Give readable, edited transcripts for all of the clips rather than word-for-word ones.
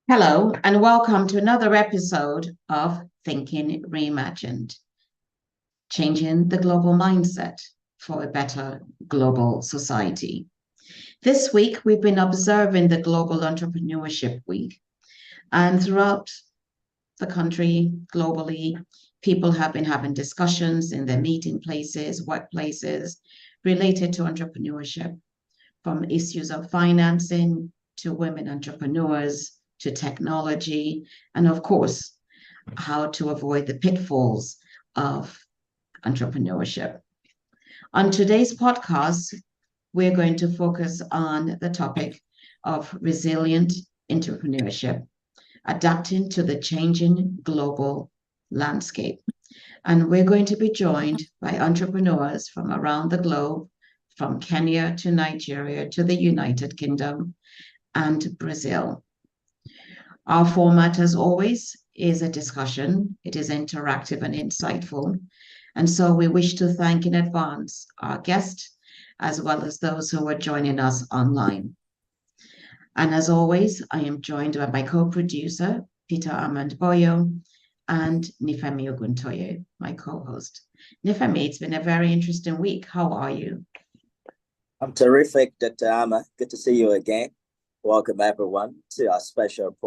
Hello, and welcome to another episode of Thinking Reimagined, changing the global mindset for a better global society. This week, we've been observing the Global Entrepreneurship Week, and throughout the country, globally, people have been having discussions in their meeting places, workplaces related to entrepreneurship, from issues of financing to women entrepreneurs to technology, and of course, how to avoid the pitfalls of entrepreneurship. On today's podcast, we're going to focus on the topic of resilient entrepreneurship, adapting to the changing global landscape. And we're going to be joined by entrepreneurs from around the globe, from Kenya to Nigeria to the United Kingdom and Brazil. Our format, as always, is a discussion. It is interactive and insightful. And so we wish to thank in advance our guest, as well as those who are joining us online. And as always, I am joined by my co-producer, Peter Armand Boyo, and Nifemi Oguntoye, my co-host. Nifemi, it's been a very interesting week. How are you? I'm terrific, Dr. Ama. Good to see you again. Welcome, everyone, to our special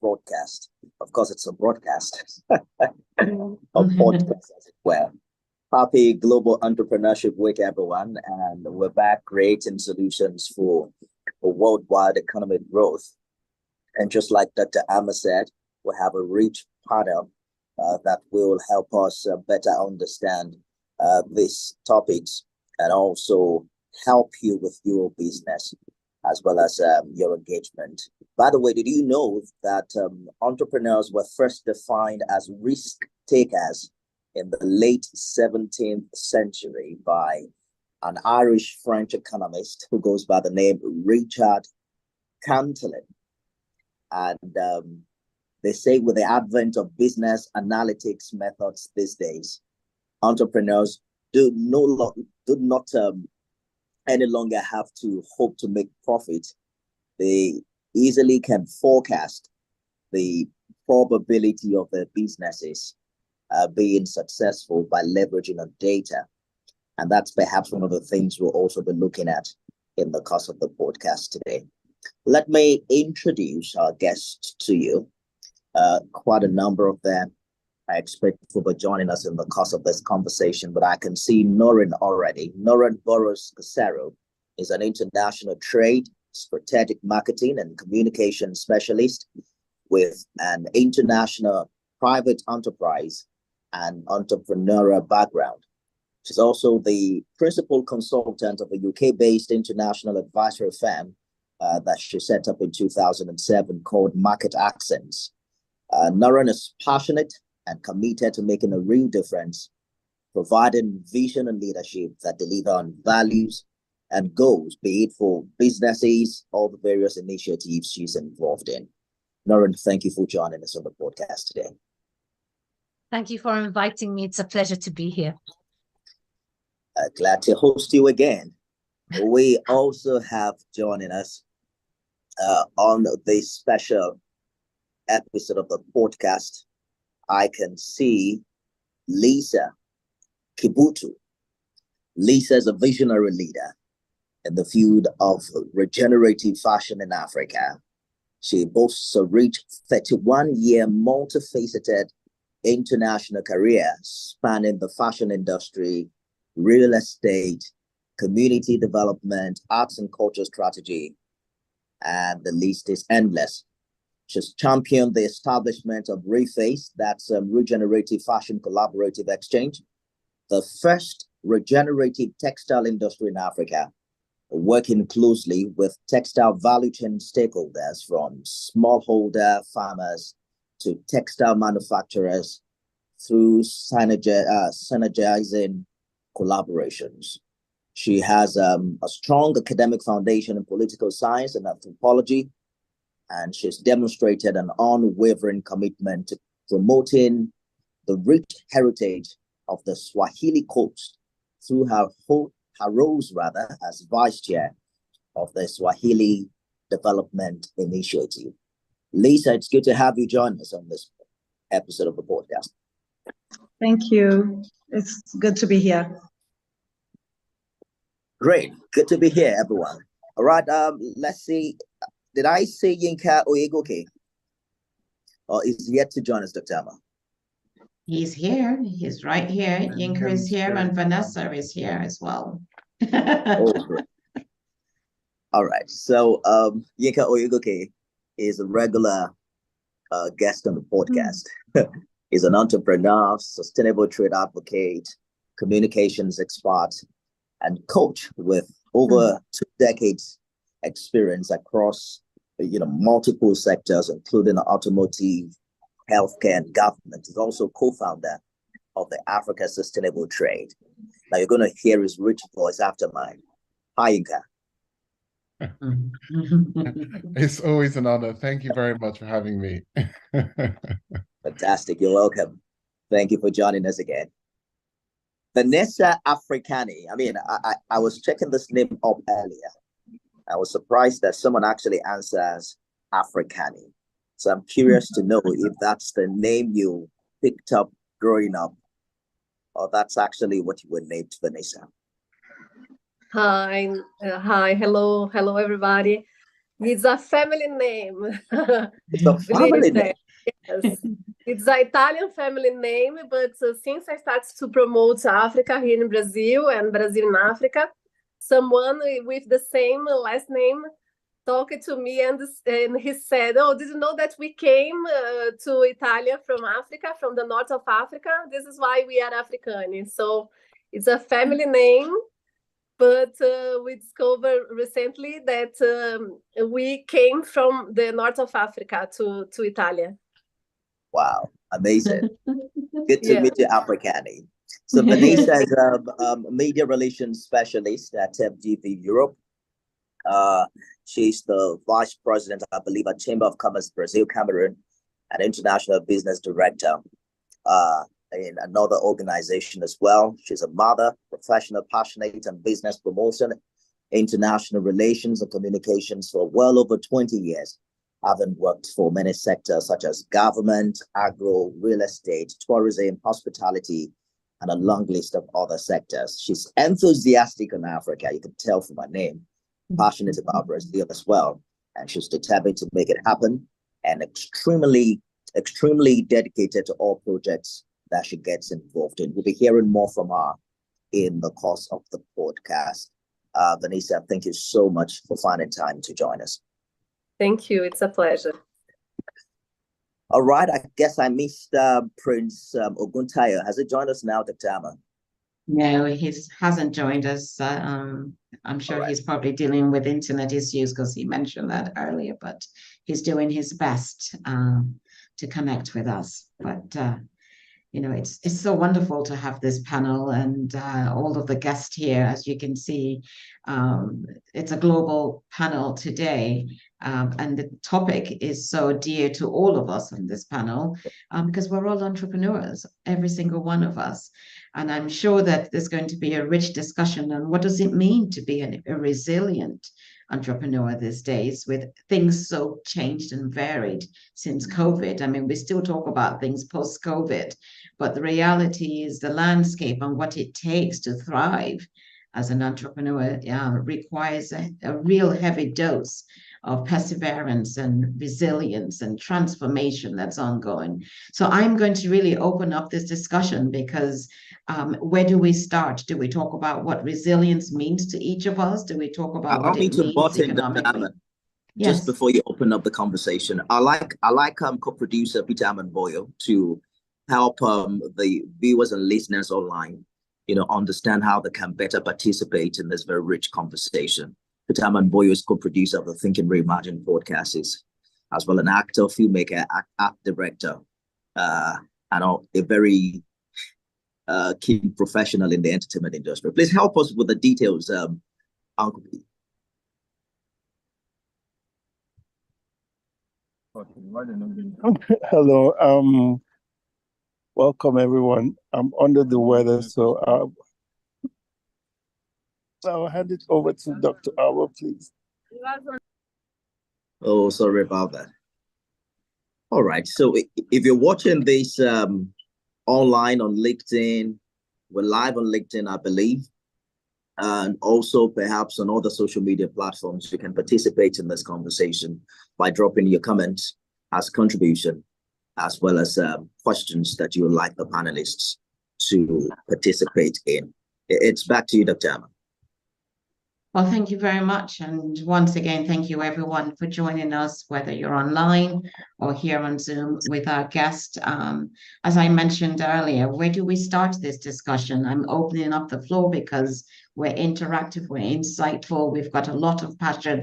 broadcast. Of course, it's a broadcast, a podcast as well. Happy Global Entrepreneurship Week, everyone. And we're back creating solutions for worldwide economic growth. And just like Dr. Ama said, we have a rich panel that will help us better understand these topics and also help you with your business as well as your engagement. By the way, did you know that entrepreneurs were first defined as risk takers in the late 17th century by an Irish-French economist who goes by the name Richard Cantillon? And they say with the advent of business analytics methods these days, entrepreneurs do not any longer have to hope to make profit. They easily can forecast the probability of their businesses being successful by leveraging on data. And that's perhaps one of the things we'll also be looking at in the course of the podcast today. Let me introduce our guests to you. Quite a number of them I expect will be joining us in the course of this conversation, but I can see Noreen already. Noreen Boros-Casero is an international trade, strategic marketing, and communication specialist with an international private enterprise and entrepreneurial background. She's also the principal consultant of a UK-based international advisory firm that she set up in 2007 called Market Accents. Noreen is passionate and committed to making a real difference, providing vision and leadership that deliver on values and goals, be it for businesses or the various initiatives she's involved in. Noreen, thank you for joining us on the podcast today. Thank you for inviting me. It's a pleasure to be here. Glad to host you again. We also have joining us on this special episode of the podcast, I can see Lisa Kibutu. Lisa is a visionary leader in the field of regenerative fashion in Africa. She boasts a rich 31-year multifaceted international career spanning the fashion industry, real estate, community development, arts and culture strategy, and the list is endless. She's championed the establishment of Reface, that's Regenerative Fashion Collaborative Exchange, the first regenerative textile industry in Africa, working closely with textile value chain stakeholders from smallholder farmers to textile manufacturers through synergizing collaborations. She has a strong academic foundation in political science and anthropology, and she's demonstrated an unwavering commitment to promoting the rich heritage of the Swahili coast through her roles as vice chair of the Swahili Development Initiative. Lisa, it's good to have you join us on this episode of the podcast. Thank you. It's good to be here. Great. Good to be here, everyone. All right. Let's see. Did I say Yinka Oyegoke? Or is yet to join us, Dr. Amma? He's here. He's right here. Yinka is here, and Vanessa is here as well. Oh, great. All right. So Yinka Oyegoke is a regular guest on the podcast. He's an entrepreneur, sustainable trade advocate, communications expert, and coach with over 2 decades experience across multiple sectors, including automotive, healthcare, and government. He's also co-founder of the Africa Sustainable Trade. Now you're going to hear his rich voice after mine. Hi, Inka. It's always an honor. Thank you very much for having me. Fantastic. You're welcome. Thank you for joining us again. Vanessa Africani. I mean, I was checking this name up earlier. I was surprised that someone actually answers Africani. So I'm curious to know if that's the name you picked up growing up, or that's actually what you were named, Vanessa. Hi, hello, everybody. It's a family name. It's a family name. Yes, it's an Italian family name, but since I started to promote Africa here in Brazil and Brazil in Africa, someone with the same last name talked to me and he said, "Oh, did you know that we came to Italia from Africa, from the north of Africa? This is why we are Africani." So it's a family name. But we discovered recently that we came from the north of Africa to Italy. Wow, amazing. Good to meet you, Africani. So Vanessa is a media relations specialist at FGV Europe. She's the vice president, I believe, at Chamber of Commerce Brazil, Cameroon, and international business director in another organization as well. She's a mother, professional, passionate, and business promotion, international relations and communications for well over 20 years, having worked for many sectors such as government, agro, real estate, tourism, hospitality, and a long list of other sectors. She's enthusiastic on Africa, you can tell from her name, passionate about Brazil as well, and she's determined to make it happen, and extremely dedicated to all projects that she gets involved in. We'll be hearing more from her in the course of the podcast. Vanessa, thank you so much for finding time to join us. Thank you. It's a pleasure. All right. I guess I missed Prince Oguntayo. Has he joined us now, Dr. Amma? No, he hasn't joined us. I'm sure he's probably dealing with internet issues because he mentioned that earlier, but he's doing his best to connect with us. But it's so wonderful to have this panel and all of the guests here. As you can see, it's a global panel today, and the topic is so dear to all of us on this panel because we're all entrepreneurs, every single one of us. And I'm sure that there's going to be a rich discussion on what does it mean to be a resilient entrepreneur these days, with things so changed and varied since COVID. I mean, we still talk about things post-COVID, but the reality is the landscape and what it takes to thrive as an entrepreneur requires a real heavy dose of perseverance and resilience and transformation that's ongoing. So I'm going to really open up this discussion because where do we start? Do we talk about what resilience means to each of us? Do we talk about what it means economically? Yes. Just before you open up the conversation, I like co-producer Peter Amanboyo to help the viewers and listeners online, understand how they can better participate in this very rich conversation. Peter Amanboyo is co-producer of the Thinking Reimagined podcast, as well an actor, filmmaker, art director, and a very keen professional in the entertainment industry. Please help us with the details, Uncle Pete. Hello, welcome everyone. I'm under the weather, so I'll hand it over to Dr. Awa, please. Oh, sorry about that. All right. So if you're watching this online on LinkedIn, we're live on LinkedIn, I believe, and also perhaps on other social media platforms. You can participate in this conversation by dropping your comments as contribution, as well as questions that you would like the panelists to participate in. It's back to you, Dr. Amma. Well, thank you very much. And once again, thank you everyone for joining us, whether you're online or here on Zoom with our guest. As I mentioned earlier, where do we start this discussion? I'm opening up the floor because we're interactive, we're insightful, we've got a lot of passion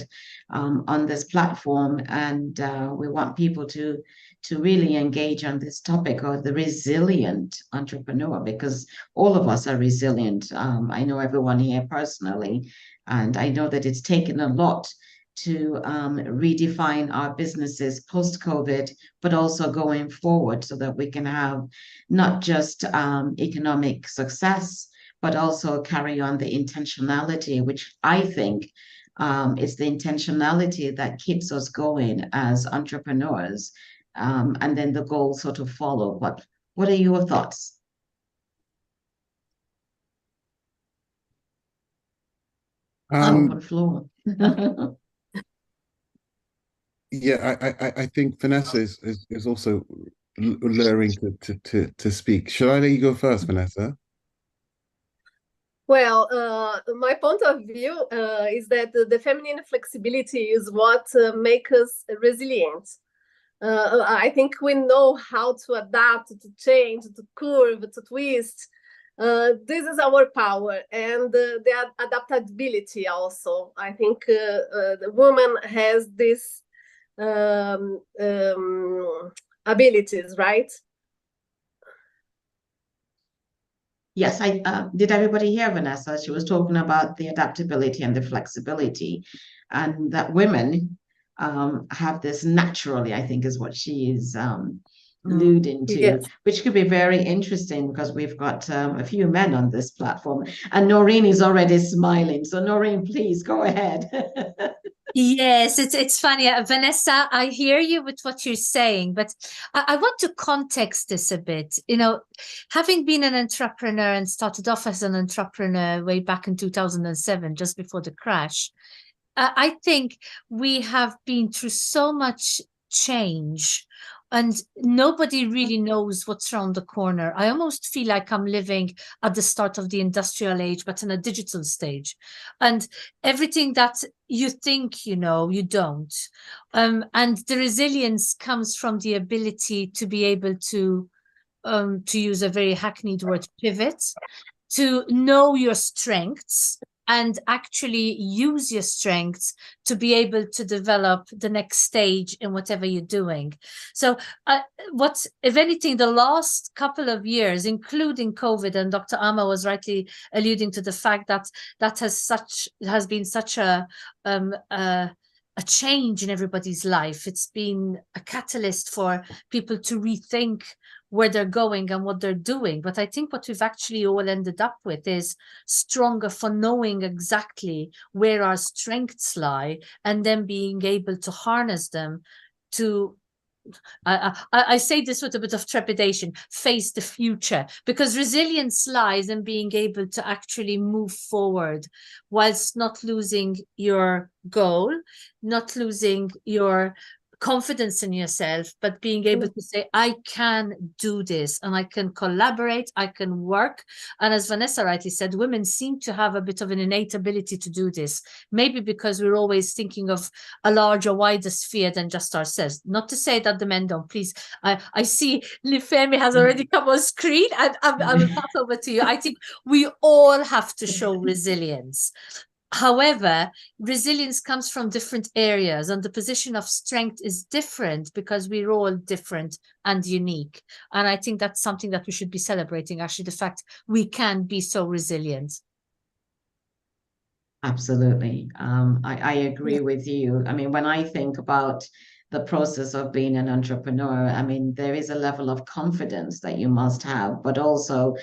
on this platform, and we want people to really engage on this topic of the resilient entrepreneur, because all of us are resilient. I know everyone here personally, and I know that it's taken a lot to redefine our businesses post-COVID, but also going forward so that we can have not just economic success, but also carry on the intentionality, which I think is the intentionality that keeps us going as entrepreneurs. And then the goals sort of follow. What are your thoughts? Open floor. Yeah, I think Vanessa is also luring to speak. Should I let you go first, Vanessa? Well, my point of view is that the feminine flexibility is what makes us resilient. I think we know how to adapt, to change, to curve, to twist. This is our power, and the adaptability also. I think the woman has this abilities, right? Yes, I did everybody hear Vanessa? She was talking about the adaptability and the flexibility, and that women have this naturally, I think is what she is alluding to, Yes. which could be very interesting because we've got a few men on this platform, and Noreen is already smiling. So Noreen, please go ahead. Yes, it's funny. Vanessa, I hear you with what you're saying, but I want to context this a bit. You know, having been an entrepreneur and started off as an entrepreneur way back in 2007, just before the crash, I think we have been through so much change, and nobody really knows what's around the corner. I almost feel like I'm living at the start of the industrial age, but in a digital stage. And everything that you think you know, you don't. And the resilience comes from the ability to be able to use a very hackneyed word, pivot, to know your strengths and actually use your strengths to be able to develop the next stage in whatever you're doing. So what, if anything, the last couple of years, including COVID, and Dr. Amma was rightly alluding to the fact that that has been such a change in everybody's life. It's been a catalyst for people to rethink where they're going and what they're doing. But I think what we've actually all ended up with is stronger for knowing exactly where our strengths lie and then being able to harness them to, I say this with a bit of trepidation, face the future, because resilience lies in being able to actually move forward whilst not losing your goal, not losing your confidence in yourself, but being able to say, I can do this and I can collaborate, I can work. And as Vanessa rightly said, women seem to have a bit of an innate ability to do this, maybe because we're always thinking of a larger, wider sphere than just ourselves. Not to say that the men don't. Please, I see Lifemi has already come on screen, and I will pass over to you. I think we all have to show resilience. However, resilience comes from different areas, and the position of strength is different because we're all different and unique. And I think that's something that we should be celebrating, actually, the fact we can be so resilient. Absolutely. I agree with you. I mean, when I think about the process of being an entrepreneur, I mean, there is a level of confidence that you must have, but also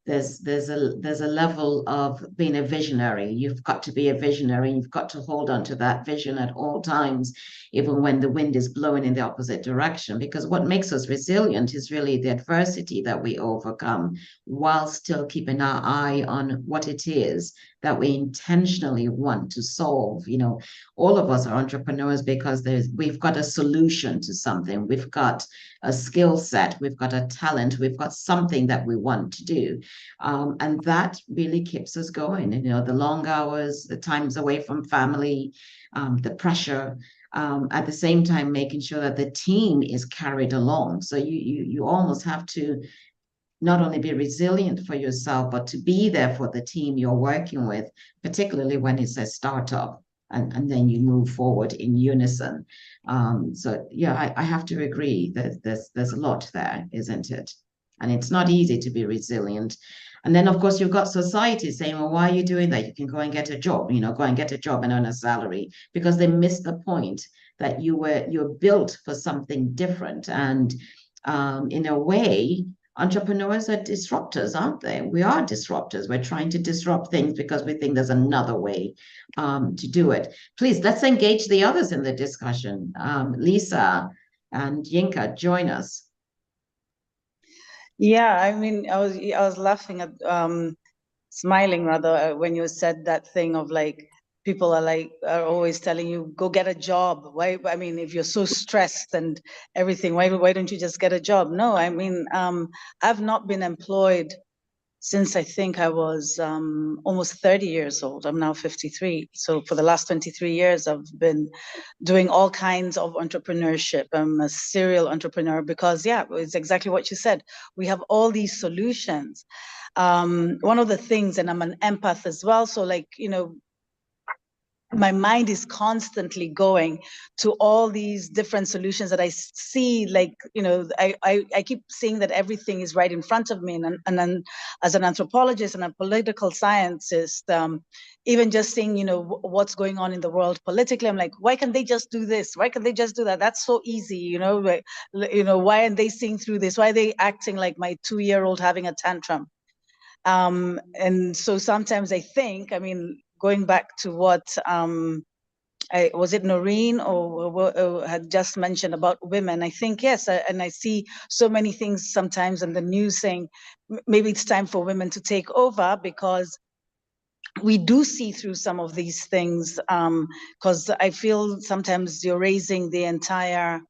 there's a level of being a visionary. You've got to be a visionary. You've got to hold on to that vision at all times, even when the wind is blowing in the opposite direction. Because what makes us resilient is really the adversity that we overcome, while still keeping our eye on what it is that we intentionally want to solve. All of us are entrepreneurs because we've got a solution to something. We've got a skill set, we've got a talent, we've got something that we want to do. And that really keeps us going. The long hours, the times away from family, the pressure, at the same time, making sure that the team is carried along. So you almost have to not only be resilient for yourself, but to be there for the team you're working with, particularly when it's a startup. And then you move forward in unison. So yeah, I have to agree that there's a lot there, isn't it? And it's not easy to be resilient. And then of course you've got society saying, well, why are you doing that? You can go and get a job, go and get a job and earn a salary, because they missed the point that you're built for something different. And in a way, entrepreneurs are disruptors, aren't they? We are disruptors. We're trying to disrupt things because we think there's another way to do it. Please, let's engage the others in the discussion. Lisa and Yinka, join us. Yeah, I mean, I was laughing at smiling rather when you said that thing of like people are always telling you go get a job. Why? I mean, if you're so stressed and everything, why don't you just get a job? No, I mean, I've not been employed since I think I was almost 30 years old. I'm now 53. So for the last 23 years, I've been doing all kinds of entrepreneurship. I'm a serial entrepreneur because, yeah, it's exactly what you said. We have all these solutions. One of the things, and I'm an empath as well, so my mind is constantly going to all these different solutions that I see, I keep seeing that everything is right in front of me. And then as an anthropologist and a political scientist, even just seeing, what's going on in the world politically, I'm like, why can't they just do this? Why can't they just do that? That's so easy, why aren't they seeing through this? Why are they acting like my 2-year-old having a tantrum? And so sometimes I think, going back to what was it Noreen or had just mentioned about women, I think, yes, and I see so many things sometimes in the news saying maybe it's time for women to take over, because we do see through some of these things, because I feel sometimes you're raising the entire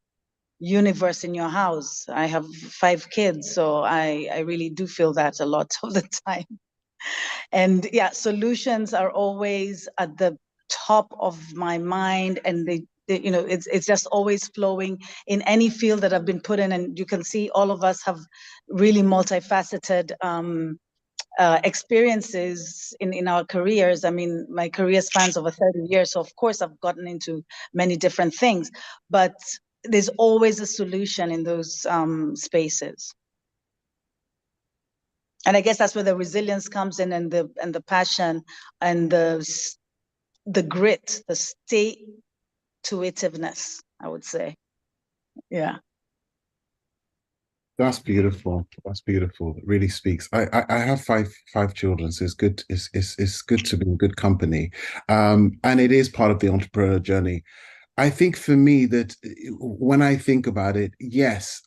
universe in your house. I have 5 kids, so I really do feel that a lot of the time. And yeah, solutions are always at the top of my mind, and it's just always flowing in any field that I've been put in. And you can see all of us have really multifaceted experiences in our careers. I mean, my career spans over 30 years, so of course I've gotten into many different things, but there's always a solution in those spaces. And I guess that's where the resilience comes in, and the passion and the grit, the stay-to-itiveness, I would say. Yeah. That's beautiful. That's beautiful. It really speaks. I have five children, so it's good. It's good to be in good company. And it is part of the entrepreneur journey. I think for me that when I think about it, yes,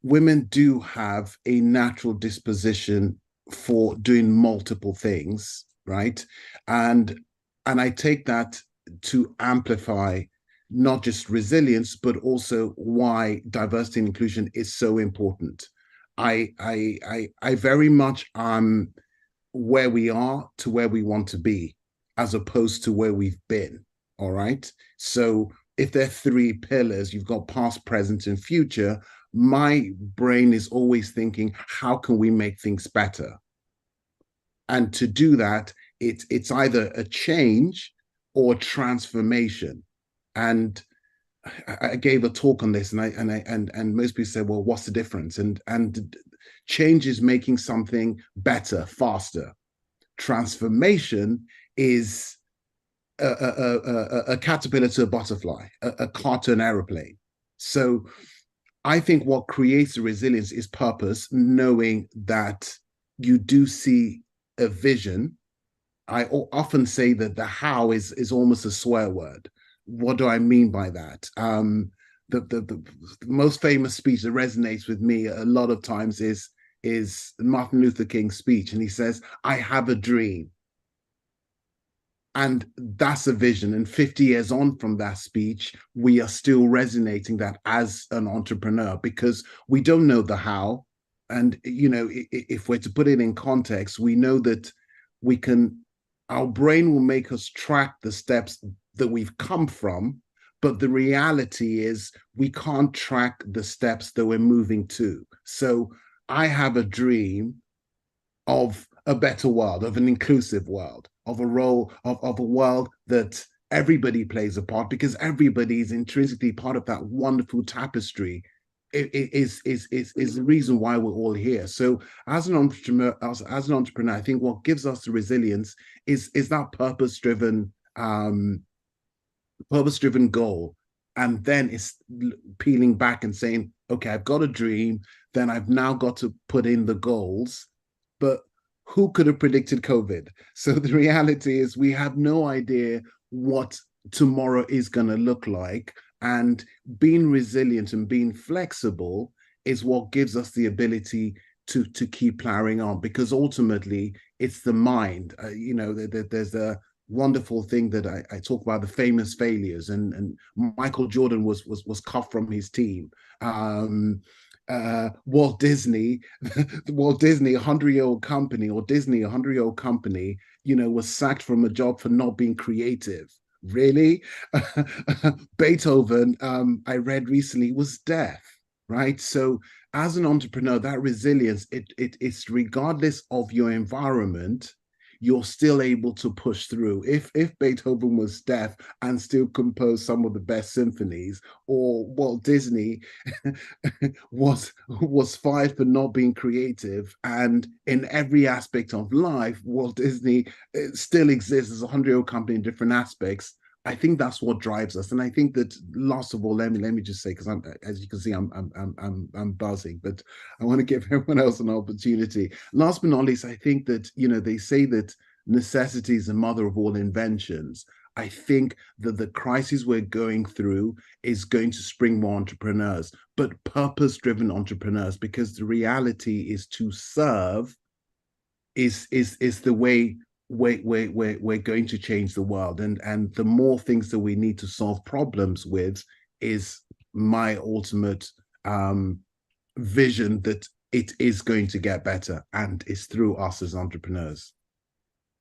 women do have a natural disposition for doing multiple things, right? And I take that to amplify not just resilience, but also why diversity and inclusion is so important. I very much am where we are to where we want to be, as opposed to where we've been. All right. So if there are 3 pillars, you've got past, present, and future. My brain is always thinking, how can we make things better? And to do that, it's either a change or transformation. And I gave a talk on this, and most people said, well, what's the difference? And change is making something better, faster. Transformation is a caterpillar to a butterfly, a car to an aeroplane. So I think what creates the resilience is purpose, knowing that you do see a vision. I often say that the how is almost a swear word. What do I mean by that? The most famous speech that resonates with me a lot of times is Martin Luther King's speech, and he says, "I have a dream." And that's a vision. And 50 years on from that speech, we are still resonating that as an entrepreneur, because we don't know the how. And, you know, if we're to put it in context, we know that we can, our brain will make us track the steps that we've come from. But the reality is we can't track the steps that we're moving to. So I have a dream of a better world, of an inclusive world, of a role of a world that everybody plays a part, because everybody is intrinsically part of that wonderful tapestry. It is the reason why we're all here. So as an entrepreneur, I think what gives us the resilience is that purpose-driven goal. And then it's peeling back and saying, okay, I've got a dream, then I've now got to put in the goals. But who could have predicted COVID? So the reality is we have no idea what tomorrow is going to look like. And being resilient and being flexible is what gives us the ability to keep plowing on, because ultimately it's the mind. You know, there's a wonderful thing that I talk about, the famous failures, and Michael Jordan was cut from his team. Walt Disney, 100-year-old company, or Disney, 100-year-old company, you know, was sacked from a job for not being creative. Really? Beethoven, I read recently, was deaf, right? So as an entrepreneur, that resilience, it's regardless of your environment, you're still able to push through. If Beethoven was deaf and still composed some of the best symphonies, or Walt Disney was fired for not being creative, and in every aspect of life, Walt Disney still exists as a 100-year-old company in different aspects. I think that's what drives us. And I think that, last of all, let me just say, because I'm, as you can see, I'm buzzing, but I want to give everyone else an opportunity. Last but not least, I think that, you know, they say that necessity is the mother of all inventions. I think that the crisis we're going through is going to spring more entrepreneurs, but purpose-driven entrepreneurs, because the reality is to serve is the way we're going to change the world. And the more things that we need to solve problems with is my ultimate vision, that it is going to get better, and it's through us as entrepreneurs.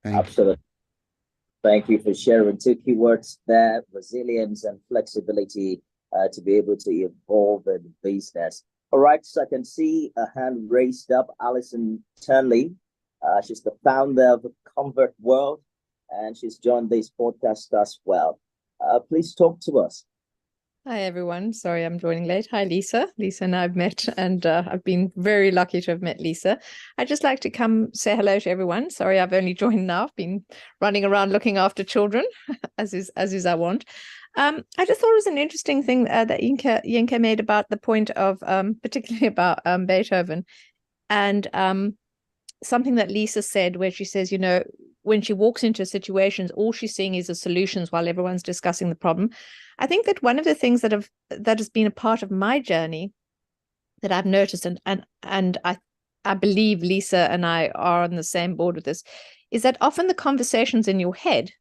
Absolutely. Thank you for sharing 2 keywords there: resilience and flexibility, to be able to evolve in business. All right, so I can see a hand raised up. Alison Turnley. She's the founder of Convert World, and she's joined this podcast as well. Please talk to us. Hi, everyone. Sorry, I'm joining late. Hi, Lisa. Lisa and I've met, and I've been very lucky to have met Lisa. I'd just like to come say hello to everyone. Sorry, I've only joined now. I've been running around looking after children, as is I want. I just thought it was an interesting thing that Yinka made about the point of, particularly about Beethoven, and something that Lisa said, where she says, you know, when she walks into situations, all she's seeing is the solutions while everyone's discussing the problem. I think that one of the things that has been a part of my journey that I've noticed, and I believe Lisa and I are on the same board with this, is that often the conversations in your head,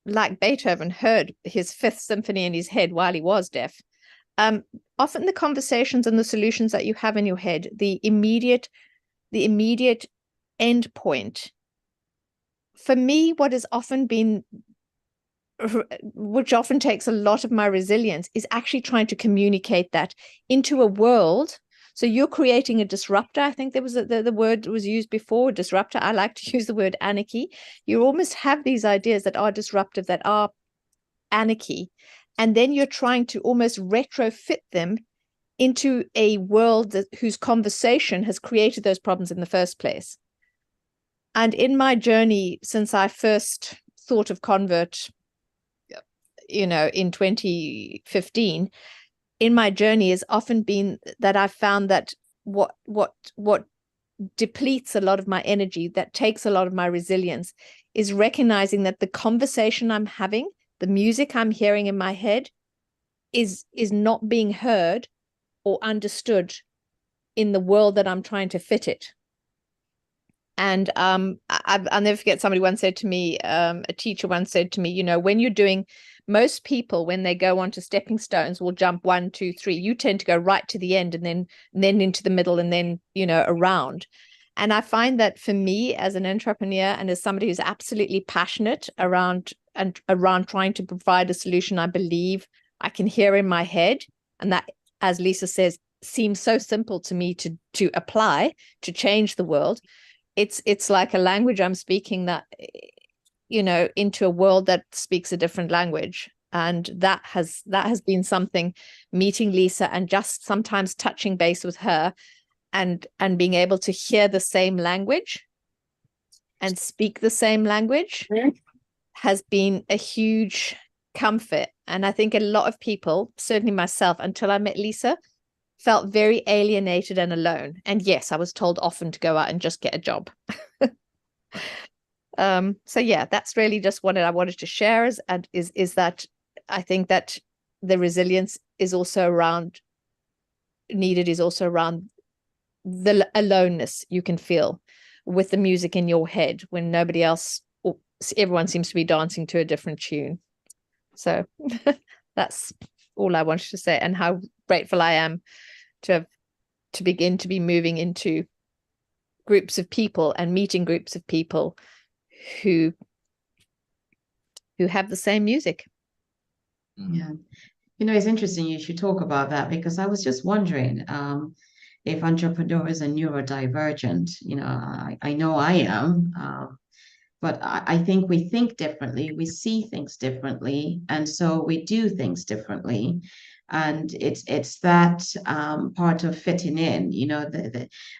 like Beethoven heard his 5th symphony in his head while he was deaf, often the conversations and the solutions that you have in your head, the immediate end point, for me, what has often been, which often takes a lot of my resilience, is actually trying to communicate that into a world. So you're creating a disruptor. I think there was the word was used before, disruptor. I like to use the word anarchy. You almost have these ideas that are disruptive, that are anarchy, and then you're trying to almost retrofit them into a world whose conversation has created those problems in the first place. And in my journey, since I first thought of Convert, you know, in 2015, in my journey has often been that I've found that what depletes a lot of my energy, that takes a lot of my resilience, is recognizing that the conversation I'm having, the music I'm hearing in my head is not being heard or understood in the world that I'm trying to fit it. And I'll never forget, somebody once said to me, a teacher once said to me, you know, when you're doing, most people, when they go onto stepping stones, will jump 1, 2, 3. You tend to go right to the end and then into the middle and then, you know, around. And I find that for me as an entrepreneur and as somebody who's absolutely passionate around trying to provide a solution I believe I can hear in my head, and that, as Lisa says, seems so simple to me to apply to change the world. It's like a language I'm speaking that, you know, into a world that speaks a different language. And that has been something, meeting Lisa and just sometimes touching base with her and being able to hear the same language and speak the same language has been a huge comfort. And I think a lot of people, certainly myself, until I met Lisa, felt very alienated and alone. And yes, I was told often to go out and just get a job. So yeah, that's really just what I wanted to share is that I think that the resilience is also around the aloneness you can feel with the music in your head when nobody else, or everyone seems to be dancing to a different tune. So that's all I wanted to say, and how grateful I am to begin to be moving into groups of people and meeting groups of people who have the same music. Yeah. You know, it's interesting you should talk about that, because I was just wondering if entrepreneurs are neurodivergent. You know, I know I am, but I think we think differently, we see things differently, and so we do things differently. And it's that part of fitting in. You know,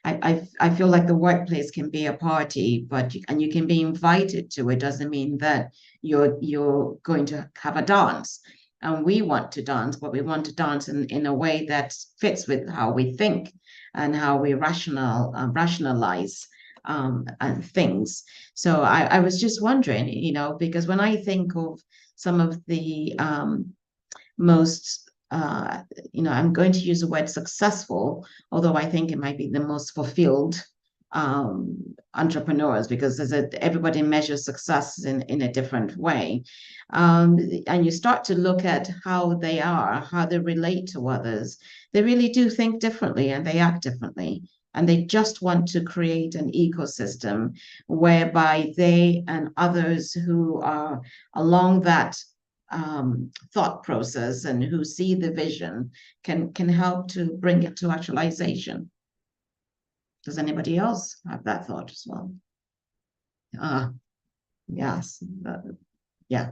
I feel like the workplace can be a party, but you can be invited to it. Doesn't mean that you're going to have a dance. And we want to dance, but we want to dance in a way that fits with how we think and how we rationalize and things. So I was just wondering, you know, because when I think of some of the most, you know, I'm going to use the word successful, although I think it might be the most fulfilled entrepreneurs, because everybody measures success in a different way. And you start to look at how they relate to others. They really do think differently and they act differently. And they just want to create an ecosystem whereby they and others who are along that thought process and who see the vision can help to bring it to actualization. Does anybody else have that thought as well? Yes. Yeah.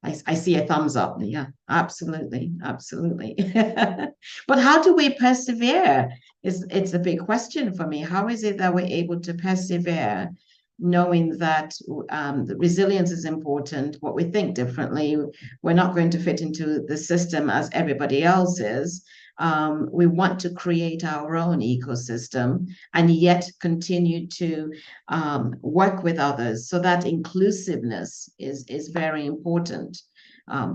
I see a thumbs up. Yeah, absolutely. But how do we persevere? It's a big question for me. How is it that we're able to persevere, knowing that the resilience is important, what we think differently, we're not going to fit into the system as everybody else is. We want to create our own ecosystem and yet continue to work with others. So that inclusiveness is very important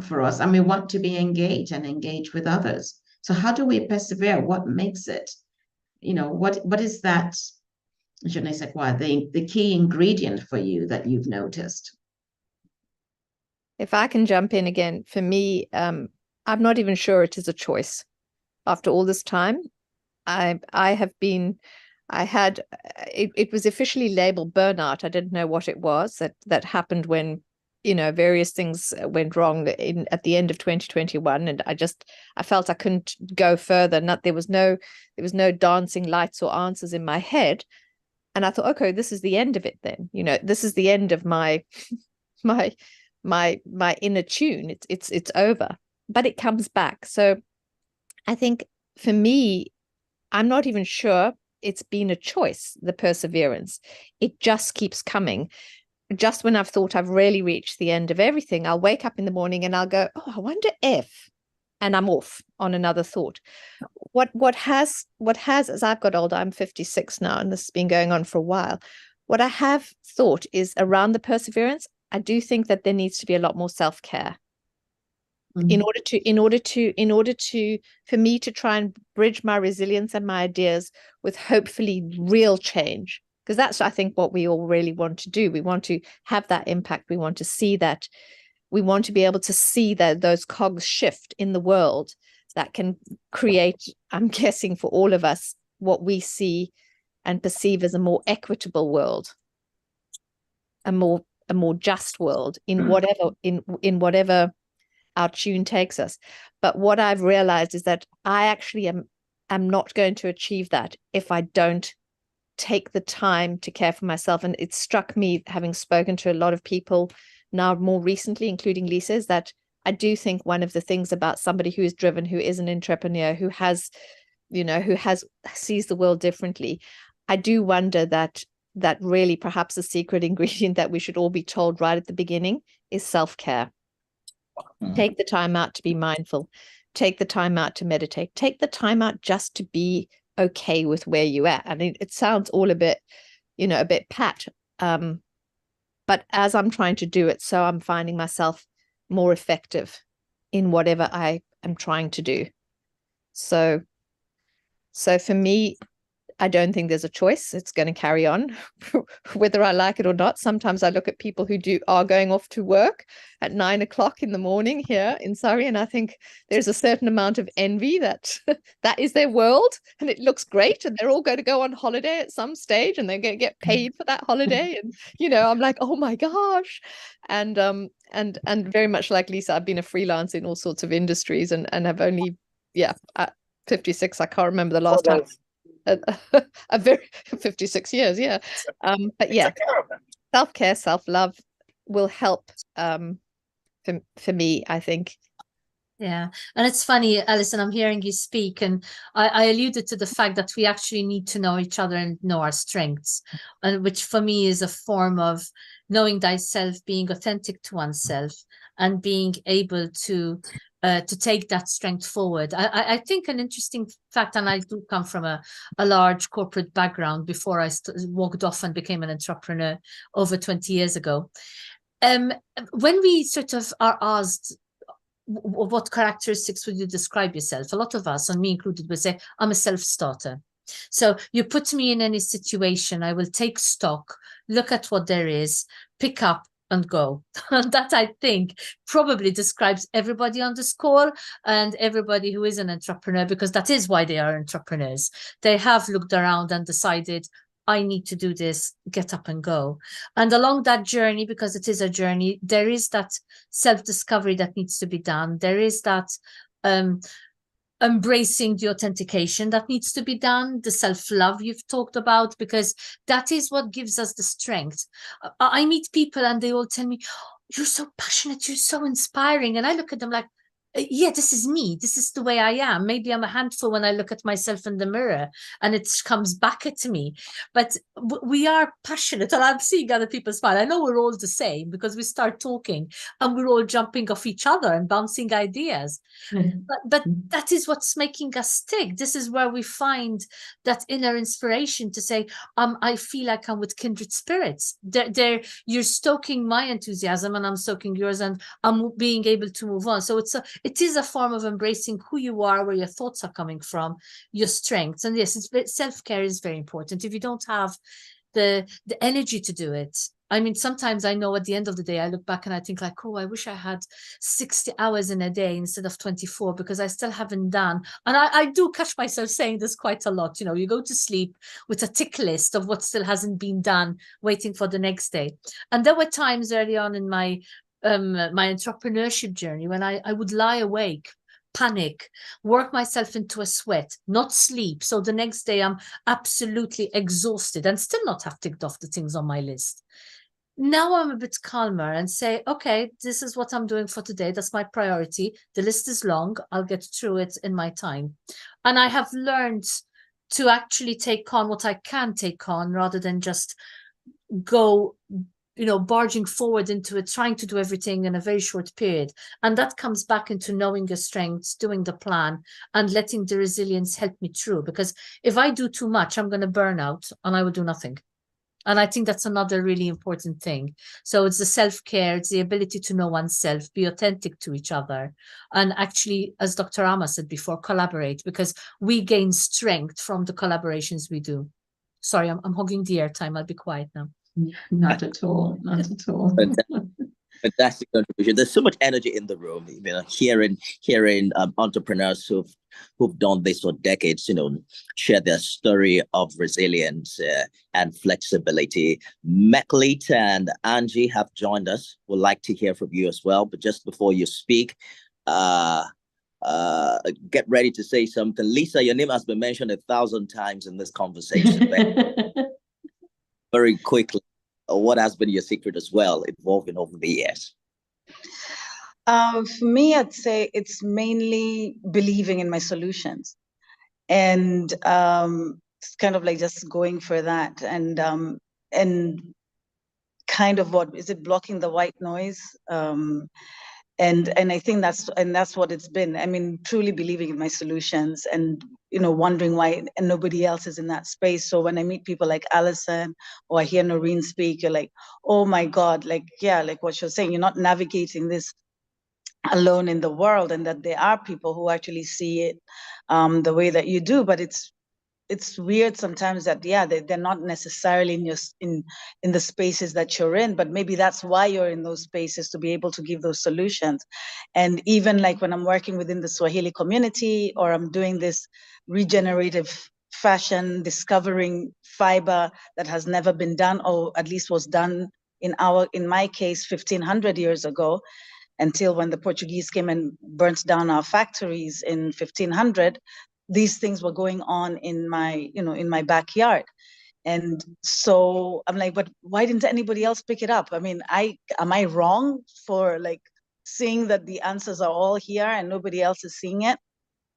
for us. And we want to be engaged and engage with others. So how do we persevere? What makes it? You know, what is that, je ne sais quoi, the key ingredient for you that you've noticed? If I can jump in again, for me, I'm not even sure it is a choice. After all this time, it was officially labeled burnout. I didn't know what it was. That happened when, you know, various things went wrong at the end of 2021, and I felt I couldn't go further. There was no dancing lights or answers in my head, and I thought, okay, this is the end of it. Then, you know, this is the end of my inner tune. It's over, but it comes back. So I think for me, I'm not even sure it's been a choice, the perseverance. It just keeps coming. Just when I've thought I've really reached the end of everything, I'll wake up in the morning and I'll go, oh, I wonder if, and I'm off on another thought. what has as I've got older, I'm 56 now, and this has been going on for a while. What I have thought is around the perseverance, I do think that there needs to be a lot more self-care in order to for me to try and bridge my resilience and my ideas with hopefully real change, because that's, I think, what we all really want to do. We want to have that impact. We want to see that. We want to be able to see that those cogs shift in the world that can create, I'm guessing, for all of us, what we see and perceive as a more equitable world, a more just world in whatever our tune takes us. But what I've realized is that I actually am not going to achieve that if I don't take the time to care for myself. And it struck me, having spoken to a lot of people now more recently, including Lisa, is that I do think one of the things about somebody who is driven, who is an entrepreneur, who sees the world differently, I do wonder that really perhaps the secret ingredient that we should all be told right at the beginning is self-care. Take the time out to be mindful. Take the time out to meditate. Take the time out just to be okay with where you are. I mean, it sounds all a bit pat. But as I'm trying to do it, so I'm finding myself more effective in whatever I am trying to do. So for me, I don't think there's a choice. It's going to carry on, whether I like it or not. Sometimes I look at people who are going off to work at 9 o'clock in the morning here in Surrey, and I think there's a certain amount of envy that that is their world, and it looks great, and they're all going to go on holiday at some stage, and they're going to get paid for that holiday. And I'm like, oh my gosh, and very much like Lisa, I've been a freelance in all sorts of industries, and have only at 56, I can't remember the last time. A very 56 years, but self-care, self-love will help for me, I think. Yeah, and it's funny, Alison, I'm hearing you speak, and I alluded to the fact that we actually need to know each other and know our strengths, and which for me is a form of knowing thyself, being authentic to oneself, and being able to take that strength forward. I think an interesting fact, and I do come from a large corporate background before I walked off and became an entrepreneur over 20 years ago. When we sort of are asked, what characteristics would you describe yourself? A lot of us, and me included, would say, I'm a self-starter. So you put me in any situation, I will take stock, look at what there is, pick up and go. And that, I think, probably describes everybody on this call and everybody who is an entrepreneur, because that is why they are entrepreneurs. They have looked around and decided, I need to do this, get up and go. And along that journey, because it is a journey, there is that self-discovery that needs to be done. There is that embracing the authentication that needs to be done, the self-love you've talked about, because that is what gives us the strength. I meet people and they all tell me, you're so passionate, you're so inspiring. And I look at them like, yeah, this is me. This is the way I am. Maybe I'm a handful when I look at myself in the mirror and it comes back at me. But we are passionate, and I'm seeing other people smile. I know we're all the same because we start talking and we're all jumping off each other and bouncing ideas. But that is what's making us tick. This is where we find that inner inspiration to say, I feel like I'm with kindred spirits. You're stoking my enthusiasm and I'm stoking yours, and I'm being able to move on. So it is a form of embracing who you are, where your thoughts are coming from, your strengths. And yes, self-care is very important. If you don't have the energy to do it, I mean, sometimes I know at the end of the day, I look back and I think like, oh, I wish I had 60 hours in a day instead of 24, because I still haven't done. And I do catch myself saying this quite a lot. You go to sleep with a tick list of what still hasn't been done, waiting for the next day. And there were times early on in my entrepreneurship journey when I would lie awake, panic, work myself into a sweat, not sleep. So the next day I'm absolutely exhausted and still not have ticked off the things on my list. Now I'm a bit calmer and say, okay, this is what I'm doing for today. That's my priority. The list is long. I'll get through it in my time. And I have learned to actually take on what I can take on rather than just go barging forward into it, trying to do everything in a very short period. And that comes back into knowing your strengths, doing the plan, and letting the resilience help me through. Because if I do too much, I'm going to burn out and I will do nothing. And I think that's another really important thing. So it's the self-care, it's the ability to know oneself, be authentic to each other, and actually, as Dr. Ama said before, collaborate, because we gain strength from the collaborations we do. Sorry, I'm hogging the airtime. I'll be quiet now. Not at all. Not at all. Fantastic contribution. There's so much energy in the room. Hearing entrepreneurs who've done this for decades, share their story of resilience and flexibility. Meklit and Angie have joined us. We'd like to hear from you as well. But just before you speak, get ready to say something. Lisa, your name has been mentioned 1,000 times in this conversation. Very quickly, what has been your secret as well, evolving over the years? For me, I'd say it's mainly believing in my solutions, and it's kind of like just going for that, and kind of what is it, blocking the white noise, and I think that's what it's been. I mean, truly believing in my solutions, and wondering why and nobody else is in that space. So when I meet people like Alison or I hear Noreen speak, you're like, oh my God, like, yeah, like what you're saying, you're not navigating this alone in the world, and that there are people who actually see it the way that you do. But it's weird sometimes that, yeah, they're not necessarily in the spaces that you're in, but maybe that's why you're in those spaces, to be able to give those solutions. And even like when I'm working within the Swahili community, or I'm doing this regenerative fashion, discovering fiber that has never been done, or at least was done in my case 1,500 years ago, until when the Portuguese came and burnt down our factories in 1500. These things were going on in my backyard. And so I'm like, but why didn't anybody else pick it up? I mean, am I wrong for like seeing that the answers are all here and nobody else is seeing it?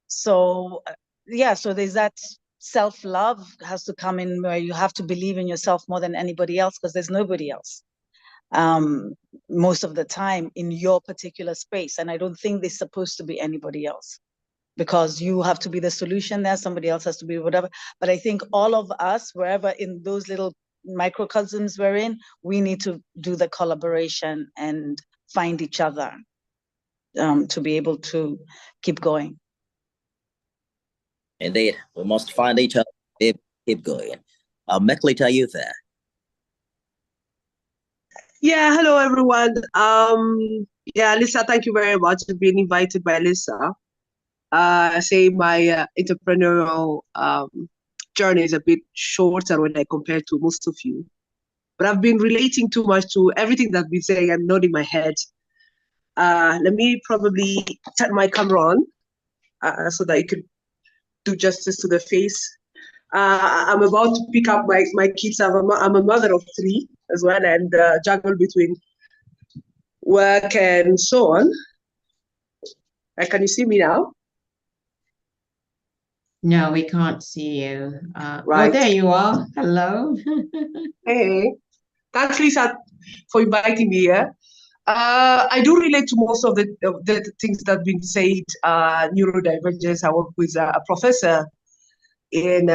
So yeah, so there's that self-love has to come in, where you have to believe in yourself more than anybody else, because there's nobody else most of the time in your particular space. And I don't think there's supposed to be anybody else, because you have to be the solution there, somebody else has to be whatever. But I think all of us, wherever in those little microcosms we're in, we need to do the collaboration and find each other to be able to keep going. Indeed, we must find each other, keep going. Meklit, are you there? Yeah, hello everyone. Yeah, Lisa, thank you very much for being invited by Lisa. I say my entrepreneurial journey is a bit shorter when I compare to most of you, but I've been relating too much to everything that's been saying. I'm nodding my head. Let me probably turn my camera on so that you could do justice to the face. I'm about to pick up my kids. I'm a mother of 3 as well, and juggle between work and so on. Can you see me now? No, we can't see you. Right. Oh, there you are. Hello. Hey, thanks, Lisa, for inviting me here. I do relate to most of the things that have been said. Neurodivergence. I work with a professor in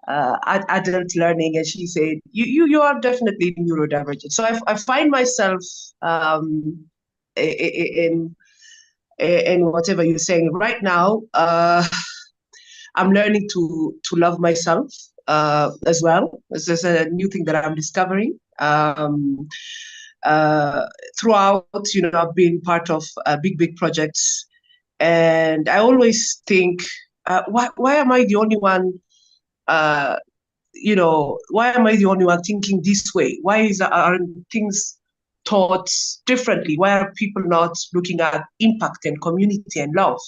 adult learning, and she said, "You are definitely neurodivergent." So I find myself in whatever you're saying right now. I'm learning to love myself as well. This is a new thing that I'm discovering. Throughout, I've been part of big projects, and I always think, why am I the only one? Why am I the only one thinking this way? Why aren't things taught differently? Why are people not looking at impact and community and love?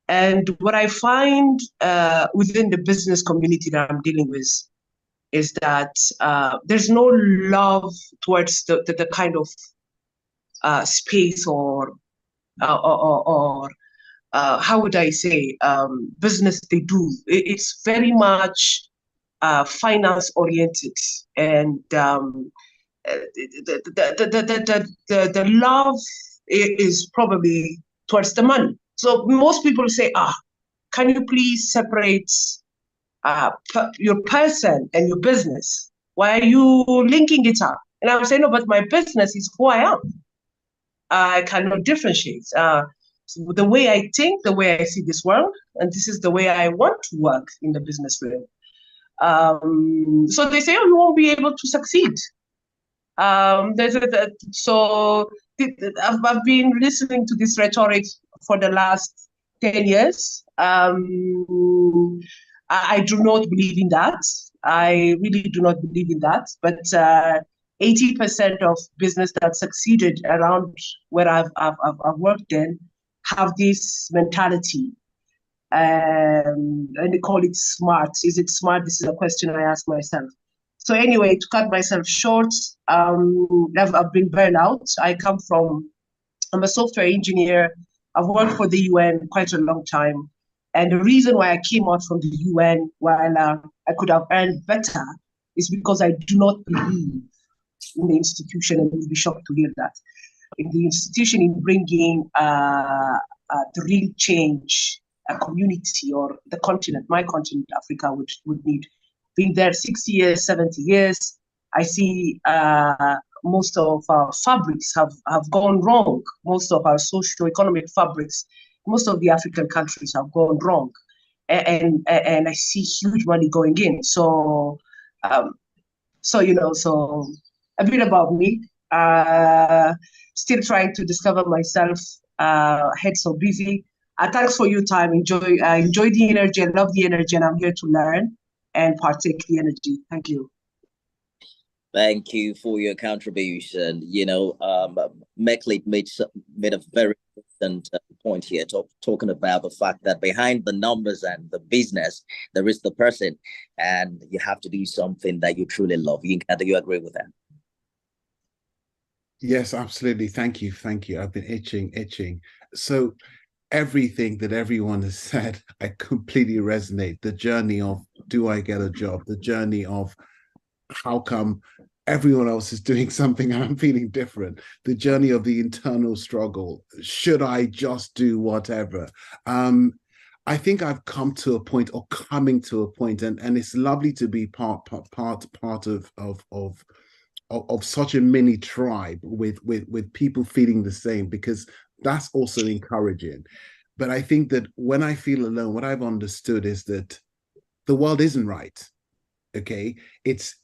And what I find within the business community that I'm dealing with is that there's no love towards the kind of space or how would I say, business they do. It's very much finance oriented, and the love is probably towards the money. So most people say, can you please separate your person and your business? Why are you linking it up? And I'm saying, no, but my business is who I am. I cannot differentiate. So the way I think, the way I see this world, and this is the way I want to work in the business world. So they say, you won't be able to succeed. I've been listening to this rhetoric for the last 10 years. I do not believe in that. I really do not believe in that. But 80% of business that succeeded around where I've worked in have this mentality. And they call it smart. Is it smart? This is a question I ask myself. So anyway, to cut myself short, I've been burned out. I'm a software engineer. I've worked for the UN quite a long time. And the reason why I came out from the UN while I could have earned better is because I do not believe in the institution, and you'll be shocked to hear that, in the institution in bringing the real change a community or the continent, my continent, Africa, which would need. Been there 60 years, 70 years. I see most of our fabrics have gone wrong. Most of our socio-economic fabrics, most of the African countries have gone wrong. And I see huge money going in. So a bit about me. Still trying to discover myself. Head so busy. Thanks for your time. Enjoy the energy. I love the energy, and I'm here to learn and partake the energy. Thank you. Thank you for your contribution. Meklit made a very important point here, talking about the fact that behind the numbers and the business, there is the person, and you have to do something that you truly love. Do you agree with that? Yes, absolutely. Thank you. I've been itching. So everything that everyone has said, I completely resonate. The journey of, do I get a job? The journey of, how come everyone else is doing something and I'm feeling different? The journey of the internal struggle. Should I just do whatever? I think I've come to a point, or coming to a point, and it's lovely to be part of such a mini tribe with people feeling the same, because that's also encouraging. But I think that when I feel alone, what I've understood is that the world isn't right. Okay, it's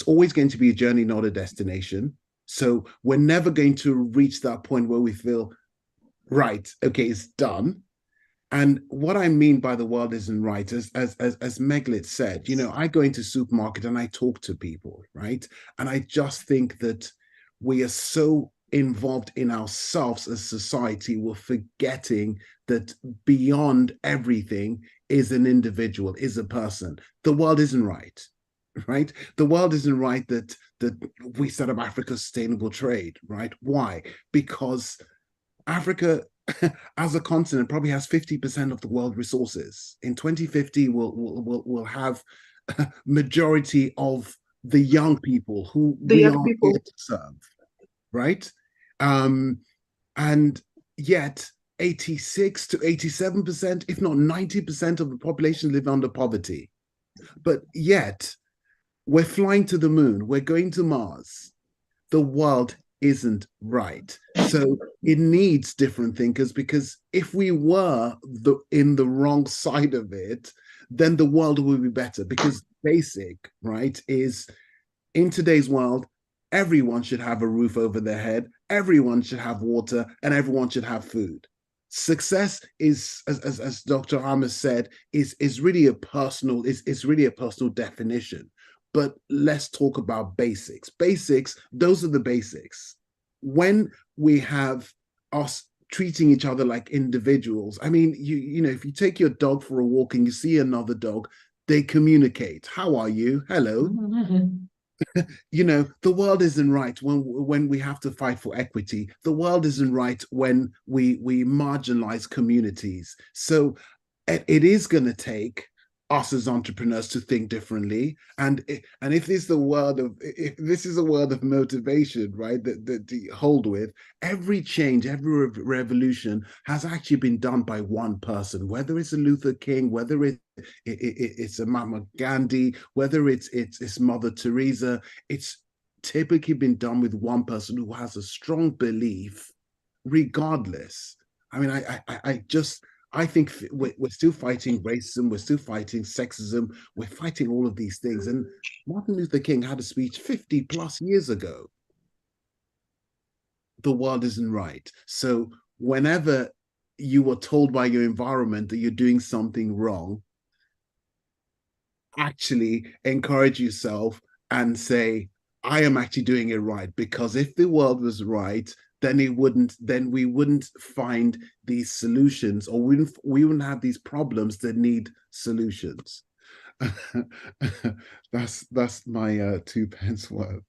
always going to be a journey, not a destination. So we're never going to reach that point where we feel, right, okay, it's done. And what I mean by the world isn't right, as Meglit said, I go into supermarket and I talk to people, right? And I just think that we are so involved in ourselves as society, we're forgetting that beyond everything is an individual, is a person. The world isn't right, right? The world isn't right that we set up Africa's sustainable trade, right? Why? Because Africa as a continent probably has 50% of the world resources. In 2050, we'll have a majority of the young people who we are here to serve, right? And yet 86 to 87%, if not 90% of the population live under poverty. But yet we're flying to the moon, we're going to Mars. The world isn't right. So it needs different thinkers, because if we were in the wrong side of it, then the world will be better. Because basic, right, is in today's world, everyone should have a roof over their head, everyone should have water, and everyone should have food. Success is, as Dr. Ahmed said, is really a personal, it's really a personal definition. But let's talk about basics. Basics, those are the basics. When we have us treating each other like individuals, I mean, you know, if you take your dog for a walk and you see another dog, they communicate. How are you? Hello. You know, the world isn't right when we have to fight for equity. The world isn't right when we marginalize communities. So it is going to take us as entrepreneurs to think differently. And if this is the word of if this is a word of motivation, right? That to hold with, every change, every revolution has actually been done by one person, whether it's a Luther King, whether it's a Mahatma Gandhi, whether it's Mother Teresa. It's typically been done with one person who has a strong belief, regardless. I mean, I think we're still fighting racism, we're still fighting sexism, we're fighting all of these things. And Martin Luther King had a speech 50 plus years ago. The world isn't right. So whenever you are told by your environment that you're doing something wrong, actually encourage yourself and say, I am actually doing it right. Because if the world was right, then we wouldn't find these solutions, or we wouldn't have these problems that need solutions. That's my 2 pence worth.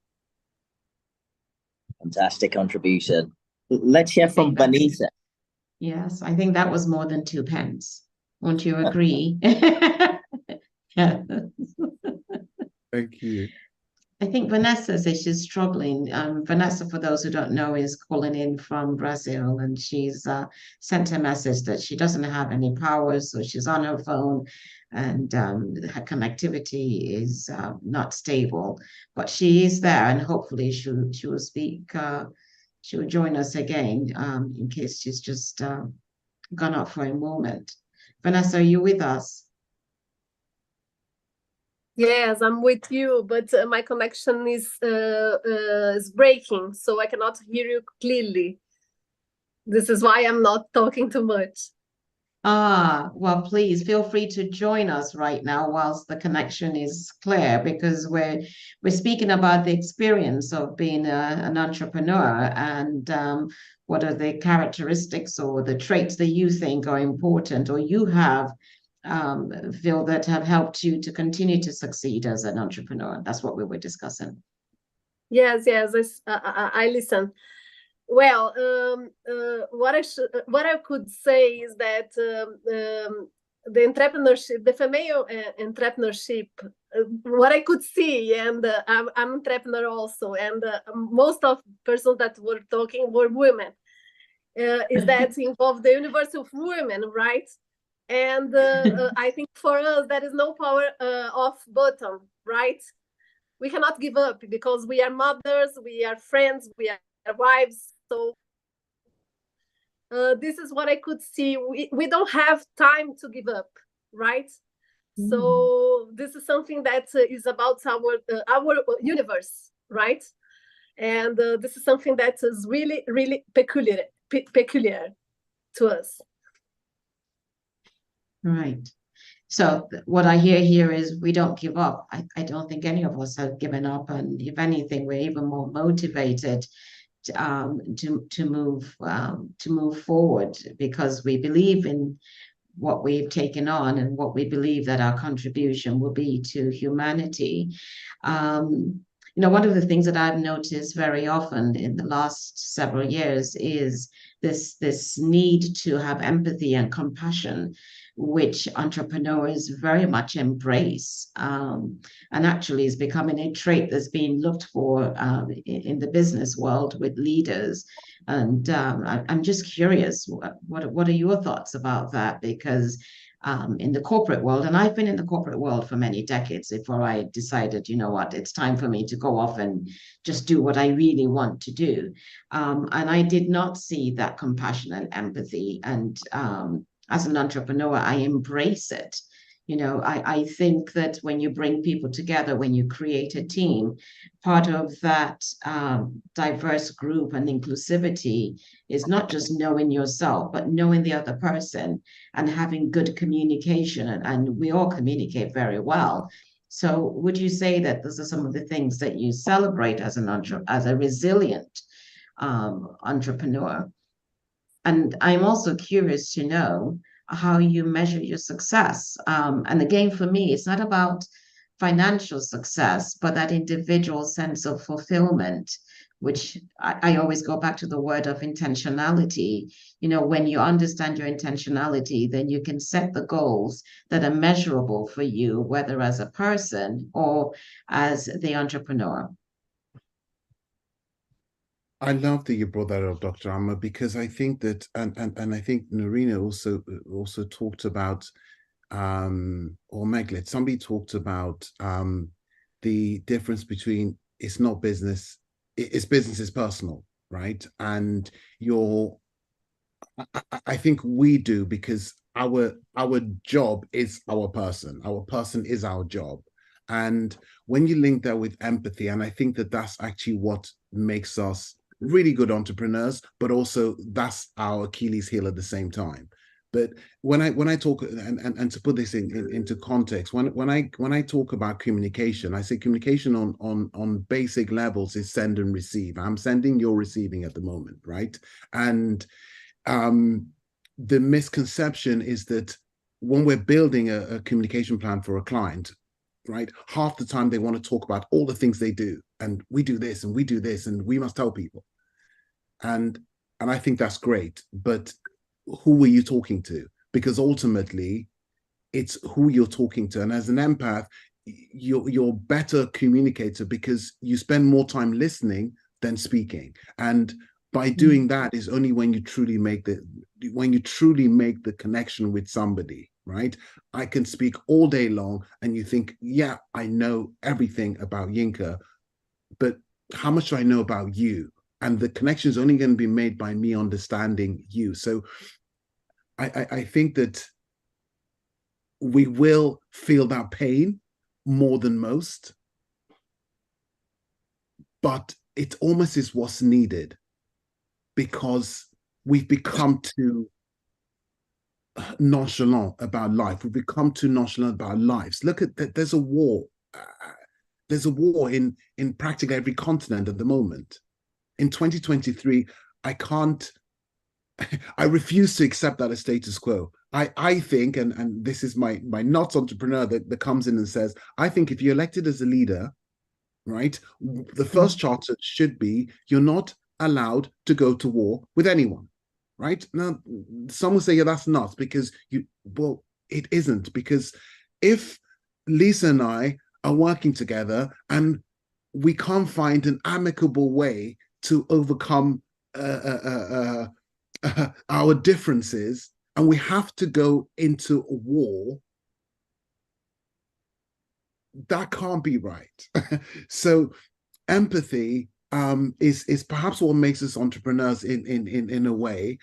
Fantastic contribution. Let's hear from Vanessa. Yes, I think that was more than 2 pence. Won't you agree? Yeah. Thank you. I think Vanessa says she's struggling. Vanessa, for those who don't know, is calling in from Brazil, and she's sent a message that she doesn't have any power, so she's on her phone, and her connectivity is not stable. But she is there, and hopefully she will speak. She will join us again in case she's just gone out for a moment. Vanessa, are you with us? Yes, I'm with you, but my connection is breaking, so I cannot hear you clearly. This is why I'm not talking too much. Well, please feel free to join us right now whilst the connection is clear, because we're speaking about the experience of being an entrepreneur, and what are the characteristics or the traits that you think are important or you have, Phil, that have helped you to continue to succeed as an entrepreneur. That's what we were discussing. Yes, I listen. Well, what I could say is that the entrepreneurship, the female entrepreneurship, what I could see, and I'm an entrepreneur also, and most of persons that were talking were women, is that involve the universe of women, right? And I think for us, there is no power off button, right? We cannot give up because we are mothers, we are friends, we are wives. So this is what I could see. We don't have time to give up, right? So this is something that is about our universe, right? And this is something that is really, really peculiar to us. Right. So what I hear here is we don't give up. I don't think any of us have given up, and if anything, we're even more motivated to move forward, because we believe in what we've taken on and what we believe that our contribution will be to humanity. One of the things that I've noticed very often in the last several years is this need to have empathy and compassion, which entrepreneurs very much embrace, and actually is becoming a trait that's being looked for in the business world with leaders. And I'm just curious, what are your thoughts about that? Because in the corporate world, and I've been in the corporate world for many decades before I decided, you know what, it's time for me to go off and just do what I really want to do. And I did not see that compassion and empathy. And as an entrepreneur, I embrace it. I think that when you bring people together, when you create a team, part of that diverse group and inclusivity is not just knowing yourself, but knowing the other person and having good communication. And we all communicate very well. So would you say that those are some of the things that you celebrate as a resilient entrepreneur? And I'm also curious to know how you measure your success. And again, for me, it's not about financial success, but that individual sense of fulfillment which I always go back to the word of intentionality. You know, when you understand your intentionality, then you can set the goals that are measurable for you, whether as a person or as the entrepreneur. I love that you brought that up, Dr. Amma, because I think that, and I think Narina also talked about, or Meglet, somebody talked about the difference between it's not business, it's business is personal, right? And I think we do, because our job is our person is our job. And when you link that with empathy, and I think that that's actually what makes us really good entrepreneurs, but also that's our Achilles heel at the same time. But when I talk, and to put this into context, when I talk about communication, I say communication on basic levels is send and receive. I'm sending, you're receiving at the moment, right? And the misconception is that when we're building a communication plan for a client, right, half the time they want to talk about all the things they do, and we do this and we do this and we must tell people, and I think that's great, but who are you talking to? Because ultimately it's who you're talking to. And as an empath, you're better communicator because you spend more time listening than speaking. And by doing that is only when you truly make the connection with somebody, right? I can speak all day long and you think, yeah, I know everything about Yinka, but how much do I know about you? And the connection is only going to be made by me understanding you. So I think that we will feel that pain more than most, but it almost is what's needed, because we've become too nonchalant about life. We've become too nonchalant about lives. Look at that. There's a war. There's a war in practically every continent at the moment. In 2023, I refuse to accept that as status quo. I think, and this is my nuts entrepreneur that comes in and says, I think if you're elected as a leader, right, the first charter should be you're not allowed to go to war with anyone, right? Now, some will say, yeah, that's nuts, because well, it isn't, because if Lisa and I are working together and we can't find an amicable way to overcome our differences, and we have to go into a war, that can't be right. So empathy is perhaps what makes us entrepreneurs in a way,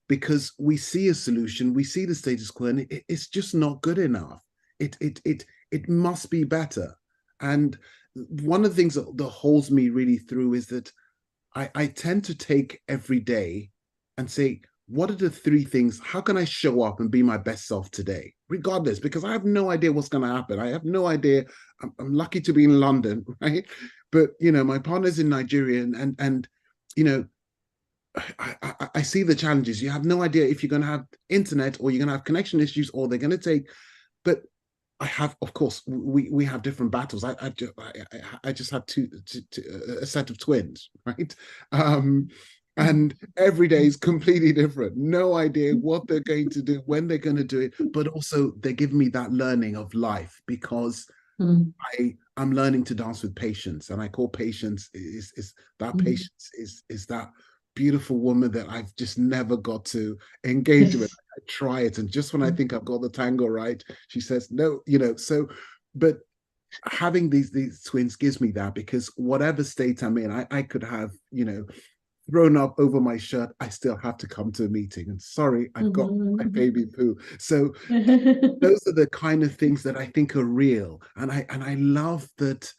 because we see a solution, we see the status quo, and it's just not good enough. It must be better. And one of the things that holds me really through is that I tend to take every day and say, what are the three things? How can I show up and be my best self today, regardless? Because I have no idea what's going to happen. I have no idea. I'm lucky to be in London, right? But my partner's in Nigeria, and I see the challenges. You have no idea if you're going to have internet, or you're going to have connection issues, or they're going to take. But I have, of course, we have different battles. I just have a set of twins, right? And every day is completely different. No idea what they're going to do, when they're going to do it, but also they give me that learning of life, because I'm learning to dance with patience, and I call patience is patience is that beautiful woman that I've just never got to engage with. I try it, and just when I think I've got the tango right, she says no. So, but having these twins gives me that, because whatever state I'm in, I could have thrown up over my shirt, I still have to come to a meeting. And sorry, I've got my baby poo. So those are the kind of things that I think are real. And I love that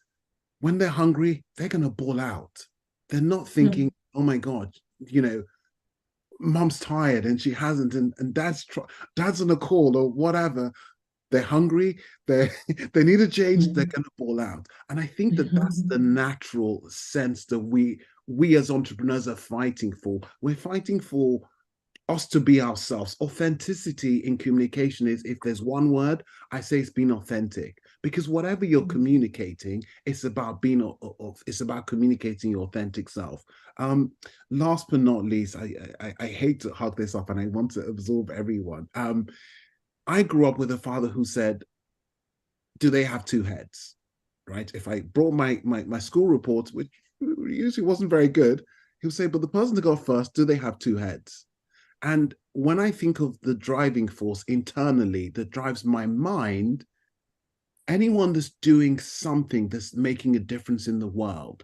when they're hungry, they're gonna ball out. They're not thinking, oh my God, mom's tired and she hasn't, and dad's on a call or whatever. They're hungry, they need a change, they're gonna ball out. And I think that that's the natural sense that we as entrepreneurs are fighting for. We're fighting for us to be ourselves. Authenticity in communication is, if there's one word, I say it's being authentic, because whatever you're communicating, it's about it's about communicating your authentic self. Last but not least, I hate to hug this up and I want to absorb everyone. I grew up with a father who said, do they have two heads? Right? If I brought my school reports, which usually wasn't very good, he would say, but the person to go first, do they have two heads? And when I think of the driving force internally that drives my mind, anyone that's doing something that's making a difference in the world,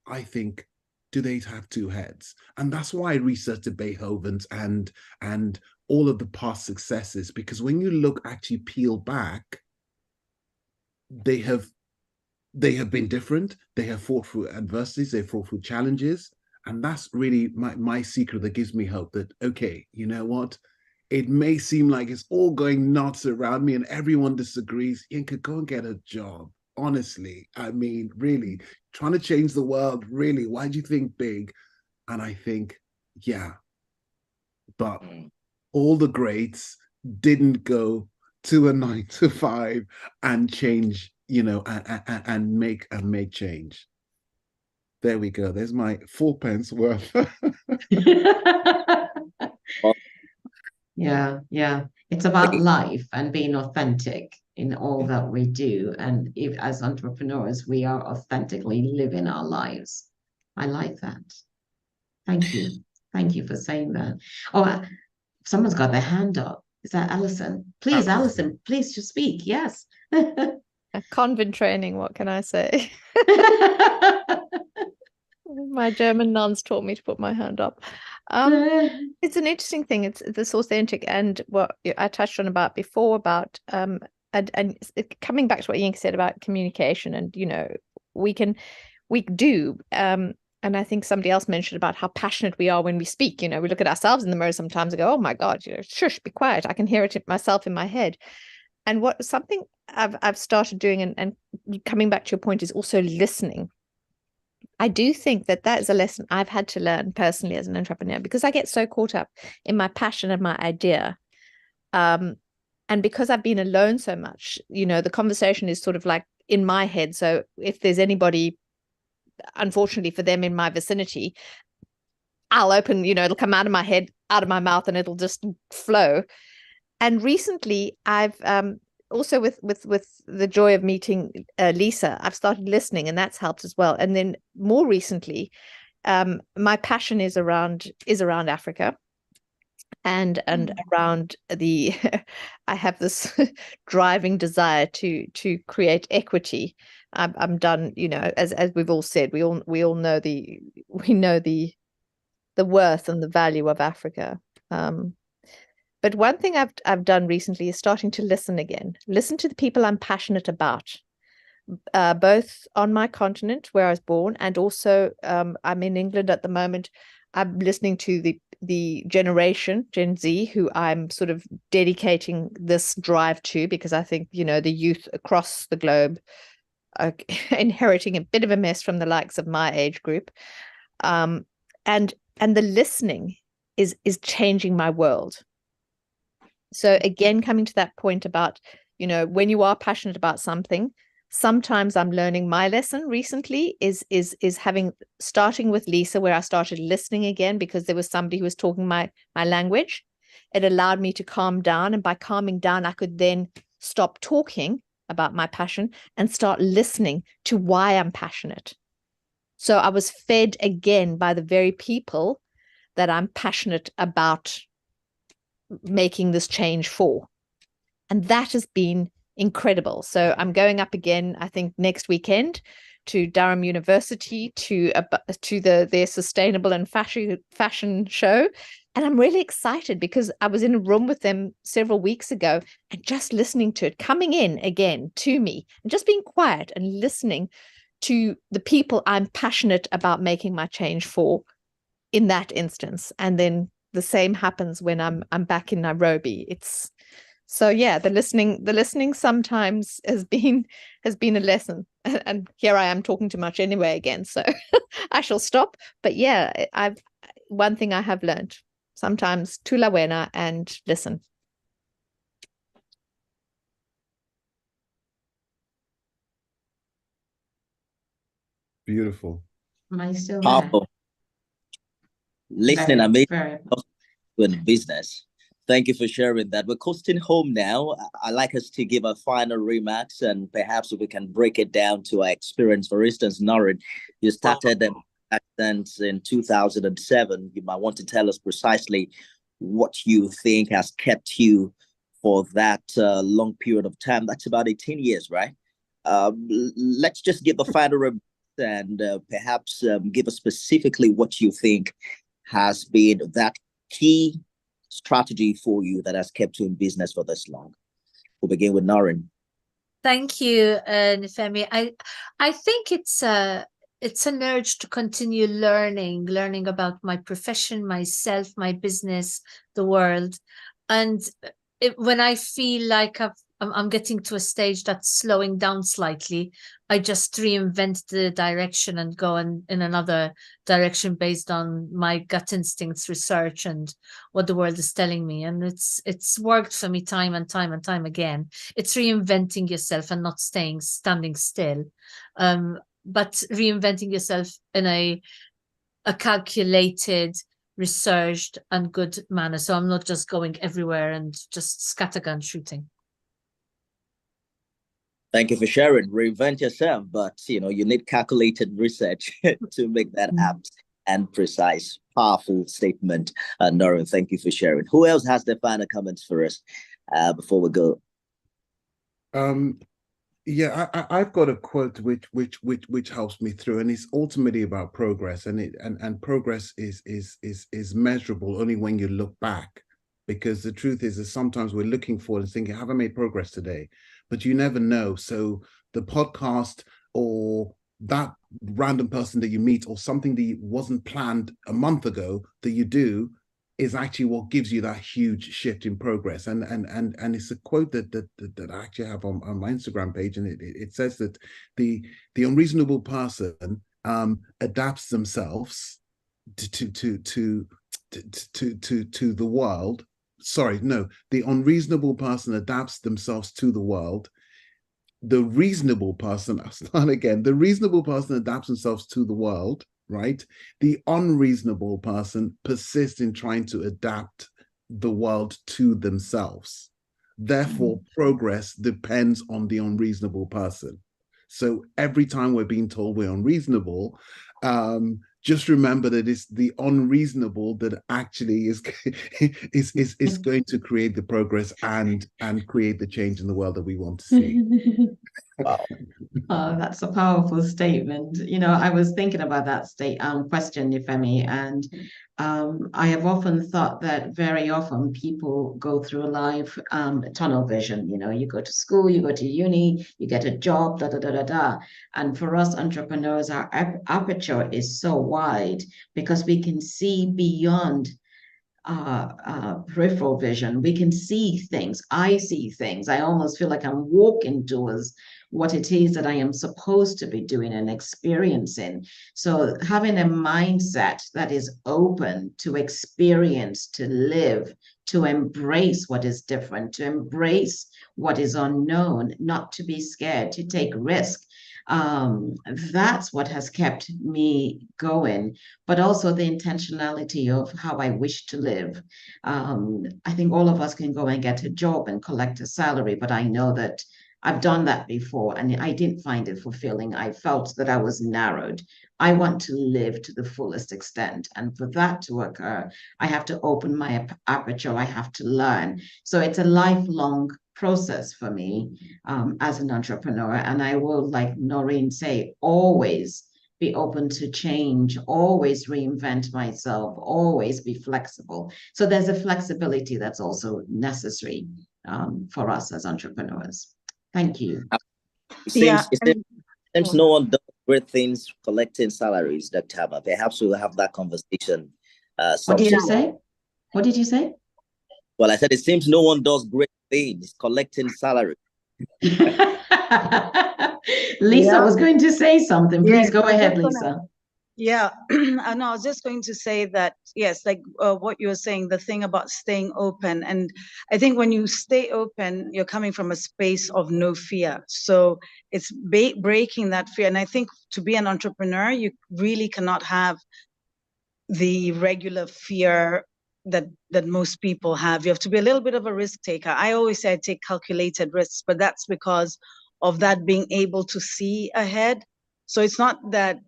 I think, do they have two heads? And that's why I researched the Beethovens and all of the past successes, because when you look, actually peel back, they have been different. They have fought through adversities, they fought through challenges. And that's really my secret that gives me hope that, okay, you know what? It may seem like it's all going nuts around me and everyone disagrees. Inka, go and get a job. Honestly, I mean, really, trying to change the world, really, why do you think big? And I think, yeah, but all the greats didn't go to a 9 to 5 and change, and make change. There we go. There's my 4 pence worth. Yeah. It's about life and being authentic in all that we do. And if, as entrepreneurs, we are authentically living our lives. I like that. Thank you. Thank you for saying that. Oh, someone's got their hand up. Is that Alison? Please, Alison, please just speak. Yes. A convent training, what can I say? My German nuns taught me to put my hand up. It's an interesting thing. It's this authentic, and what I touched on about before about and coming back to what Yinka said about communication, and we do and I think somebody else mentioned about how passionate we are when we speak. We look at ourselves in the mirror sometimes and go, oh my God, shush, be quiet. I can hear it myself in my head. And something I've started doing, and coming back to your point, is also listening. I do think that is a lesson I've had to learn personally as an entrepreneur, because I get so caught up in my passion and my idea. And because I've been alone so much, the conversation is sort of like in my head. So if there's anybody, unfortunately for them, in my vicinity, I'll open, it'll come out of my head, out of my mouth, and it'll just flow. And recently I've also with the joy of meeting Lisa, I've started listening, and that's helped as well. And then more recently, my passion is around Africa, and around the I have this driving desire to create equity. I'm done, as we've all said, we all know the worth and the value of Africa. But one thing I've done recently is starting to listen again. Listen to the people I'm passionate about, both on my continent where I was born, and also I'm in England at the moment. I'm listening to the generation, Gen Z, who I'm sort of dedicating this drive to, because I think, the youth across the globe are inheriting a bit of a mess from the likes of my age group. And the listening is changing my world. So again, coming to that point about, when you are passionate about something, sometimes I'm learning. My lesson recently is starting with Lisa, where I started listening again, because there was somebody who was talking my language. It allowed me to calm down, and by calming down, I could then stop talking about my passion and start listening to why I'm passionate. So I was fed again by the very people that I'm passionate about making this change for. And that has been incredible. So I'm going up again, I think next weekend, to Durham University to their sustainable and fashion show. And I'm really excited, because I was in a room with them several weeks ago, and just listening to it, coming in again to me, and just being quiet and listening to the people I'm passionate about making my change for in that instance. And then the same happens when I'm back in Nairobi. It's so, yeah, the listening sometimes has been a lesson. And here I am talking too much anyway again, so I shall stop. But yeah, one thing I have learned, sometimes tula wena and listen. Beautiful. Am I still there? Powerful. Listening, amazing Very. in business. Thank you for sharing that. We're coasting home now. I'd like us to give a final remarks, and perhaps we can break it down to our experience. For instance, Noreen, you started accents in 2007. You might want to tell us precisely what you think has kept you for that long period of time. That's about 18 years, right? Let's just give the final remarks and perhaps give us specifically what you think has been that key strategy for you that has kept you in business for this long. We'll begin with Noreen. Thank you, Nifemi. I think it's an urge to continue learning about my profession, myself, my business, the world. And when I feel like I'm getting to a stage that's slowing down slightly, I just reinvent the direction and go in another direction based on my gut instincts, research, and what the world is telling me. And it's worked for me time and time again. It's reinventing yourself and not standing still, but reinventing yourself in a calculated, researched, and good manner. So I'm not just going everywhere and just scattergun shooting. Thank you for sharing. Reinvent yourself, but you need calculated research to make that apt and precise. Powerful statement, Noreen. Thank you for sharing. Who else has the final comments for us before we go? Yeah, I've got a quote which helps me through, and it's ultimately about progress, and progress is measurable only when you look back, because the truth is that sometimes we're looking forward and thinking, have I made progress today? But you never know. So the podcast or that random person that you meet or something that wasn't planned a month ago that you do is actually what gives you that huge shift in progress. And it's a quote that I actually have on my Instagram page, and it says that the unreasonable person adapts themselves to the world. Sorry, no, the unreasonable person adapts themselves to the world. The reasonable person, I'll start again. The reasonable person adapts themselves to the world, right? The unreasonable person persists in trying to adapt the world to themselves. Therefore, progress depends on the unreasonable person. So every time we're being told we're unreasonable, just remember that it's the unreasonable that actually is going to create the progress and create the change in the world that we want to see. Wow. Oh, that's a powerful statement. I was thinking about that question, Nifemi, and I have often thought that very often people go through life tunnel vision. You go to school, you go to uni, you get a job, da da da da da. And for us entrepreneurs, our aperture is so wide because we can see beyond peripheral vision. We can see things. I see things. I almost feel like I'm walking towards what it is that I am supposed to be doing and experiencing. So having a mindset that is open to experience, to live, to embrace what is different, to embrace what is unknown, not to be scared, to take risk. That's what has kept me going, but also the intentionality of how I wish to live. I think all of us can go and get a job and collect a salary, but I know that I've done that before and I didn't find it fulfilling. I felt that I was narrowed. I want to live to the fullest extent. And for that to occur, I have to open my aperture. I have to learn. So it's a lifelong process for me as an entrepreneur. And I will, like Noreen say, always be open to change, always reinvent myself, always be flexible. So there's a flexibility that's also necessary for us as entrepreneurs. Thank you. It seems no one does great things collecting salaries, Dr. Hammer. Perhaps we'll have that conversation. What did you say? What did you say? Well, I said it seems no one does great things collecting salary. Lisa was going to say something. Please go ahead, Lisa. Yeah, and I was just going to say that, yes, like what you were saying, the thing about staying open. And I think when you stay open, you're coming from a space of no fear. So it's breaking that fear. And I think to be an entrepreneur, you really cannot have the regular fear that most people have. You have to be a little bit of a risk taker. I always say I take calculated risks, but that's because of that being able to see ahead. So it's not that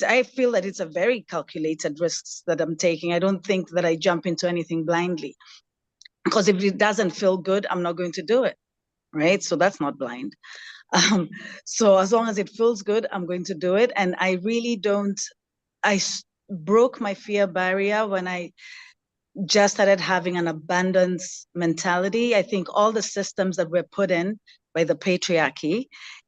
I feel that it's a very calculated risks that I'm taking. I don't think that I jump into anything blindly, because if it doesn't feel good, I'm not going to do it, right? So that's not blind. So as long as it feels good, I'm going to do it. And I really don't, broke my fear barrier when I just started having an abundance mentality. I think all the systems that we're put in by the patriarchy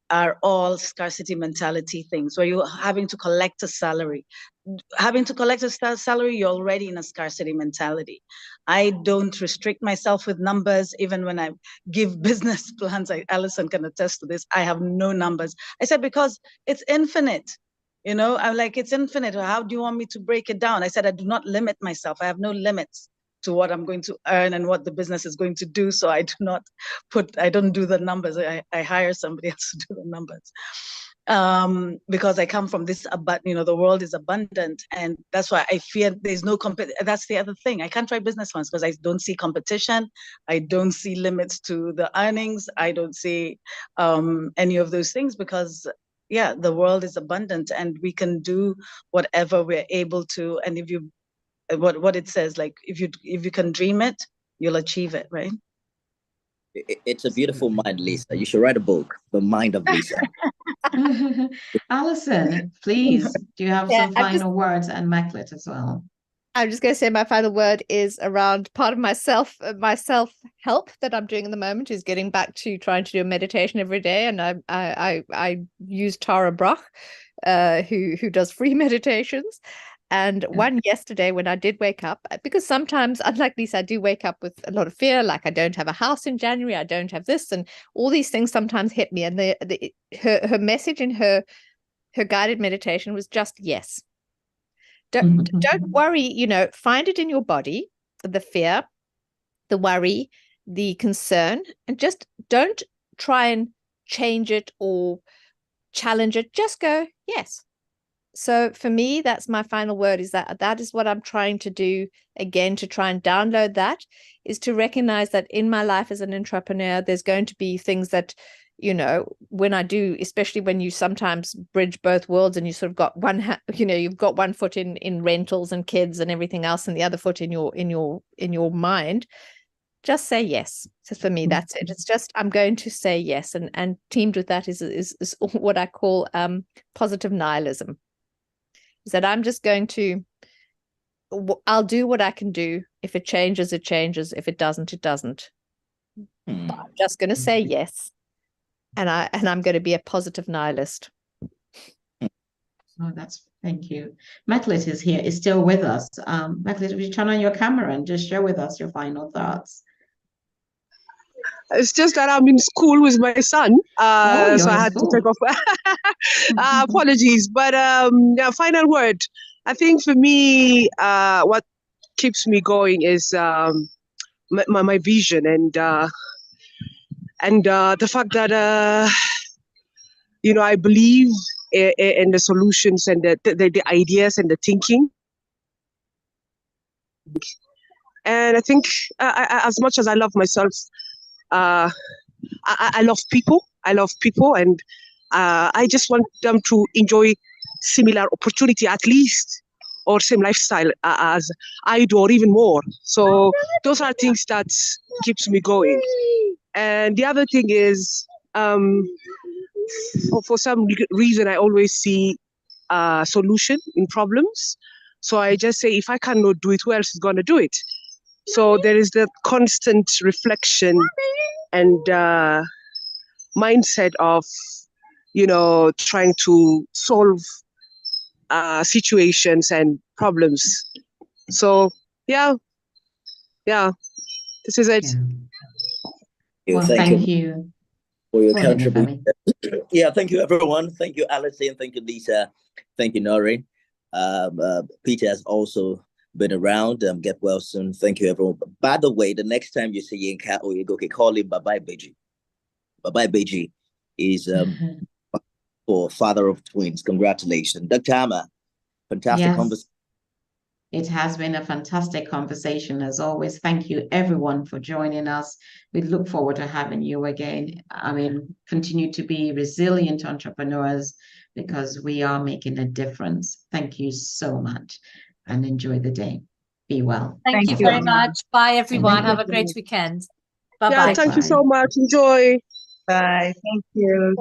are all scarcity mentality things, where you're having to collect a salary. Having to collect a salary, you're already in a scarcity mentality. I don't restrict myself with numbers. Even when I give business plans, Alison can attest to this, I have no numbers. I said, because it's infinite. You know, I'm like, it's infinite. How do you want me to break it down? I said, I do not limit myself. I have no limits to what I'm going to earn and what the business is going to do. So I don't do the numbers. I hire somebody else to do the numbers. Because I come from this, the world is abundant. And that's why I fear there's no that's the other thing. I can't try business ones because I don't see competition. I don't see limits to the earnings. I don't see any of those things, because the world is abundant and we can do whatever we're able to. And if you, what it says, like, if you can dream it, you'll achieve it, right? It's a beautiful mind, Lisa. You should write a book, The Mind of Lisa. Alison, please, do you have some final words, and Maclet as well? I'm just going to say my final word is around part of my self-help that I'm doing at the moment is getting back to trying to do a meditation every day. And I use Tara Brach, who does free meditations. And one yesterday when I did wake up, because sometimes, unlike Lisa, I do wake up with a lot of fear, like I don't have a house in January, I don't have this, and all these things sometimes hit me. And her message in her guided meditation was just yes. Don't worry, find it in your body, the fear, the worry, the concern, and just don't try and change it or challenge it. Just go, yes. So for me, that's my final word, is that is what I'm trying to do, again, to try and download that, is to recognize that in my life as an entrepreneur, there's going to be things that, when I do, especially when you sometimes bridge both worlds and you sort of got you've got one foot in rentals and kids and everything else, and the other foot in your mind, just say yes. So for me, that's it. It's just, I'm going to say yes. And teamed with that is what I call positive nihilism. Is that I'm just going to, I'll do what I can do. If it changes, it changes. If it doesn't, it doesn't. But I'm just going to say yes. And I'm going to be a positive nihilist. Oh, thank you. Maclet is still with us. Maclet, would you turn on your camera and just share with us your final thoughts? It's just that I'm in school with my son, so I had to take off. Apologies, but final word. I think for me, what keeps me going is my vision and the fact that I believe in the solutions and the ideas and the thinking. And I think as much as I love myself, I love people. I love people, and I just want them to enjoy similar opportunity, at least, or same lifestyle as I do, or even more. So those are things that keeps me going. And the other thing is, for some reason, I always see a solution in problems. So I just say, if I cannot do it, who else is going to do it? So there is the constant reflection and mindset of, trying to solve situations and problems. So, yeah, this is it. Well, thank you for your contribution. Yeah, thank you, everyone. Thank you, Alison. Thank you, Lisa. Thank you, Noreen. Peter has also been around. Get well soon. Thank you, everyone. By the way, the next time you see Yinka Oyegoke, call him Bye-bye Beji. Bye-bye Beji is for father of twins. Congratulations. Dr. Ama, fantastic conversation. It has been a fantastic conversation as always. Thank you everyone for joining us. We look forward to having you again. I mean, continue to be resilient entrepreneurs because we are making a difference. Thank you so much and enjoy the day. Be well. Thank you very much. Bye everyone. Have a great weekend. Bye-bye. Yeah, thank you so much. Enjoy. Bye. Thank you.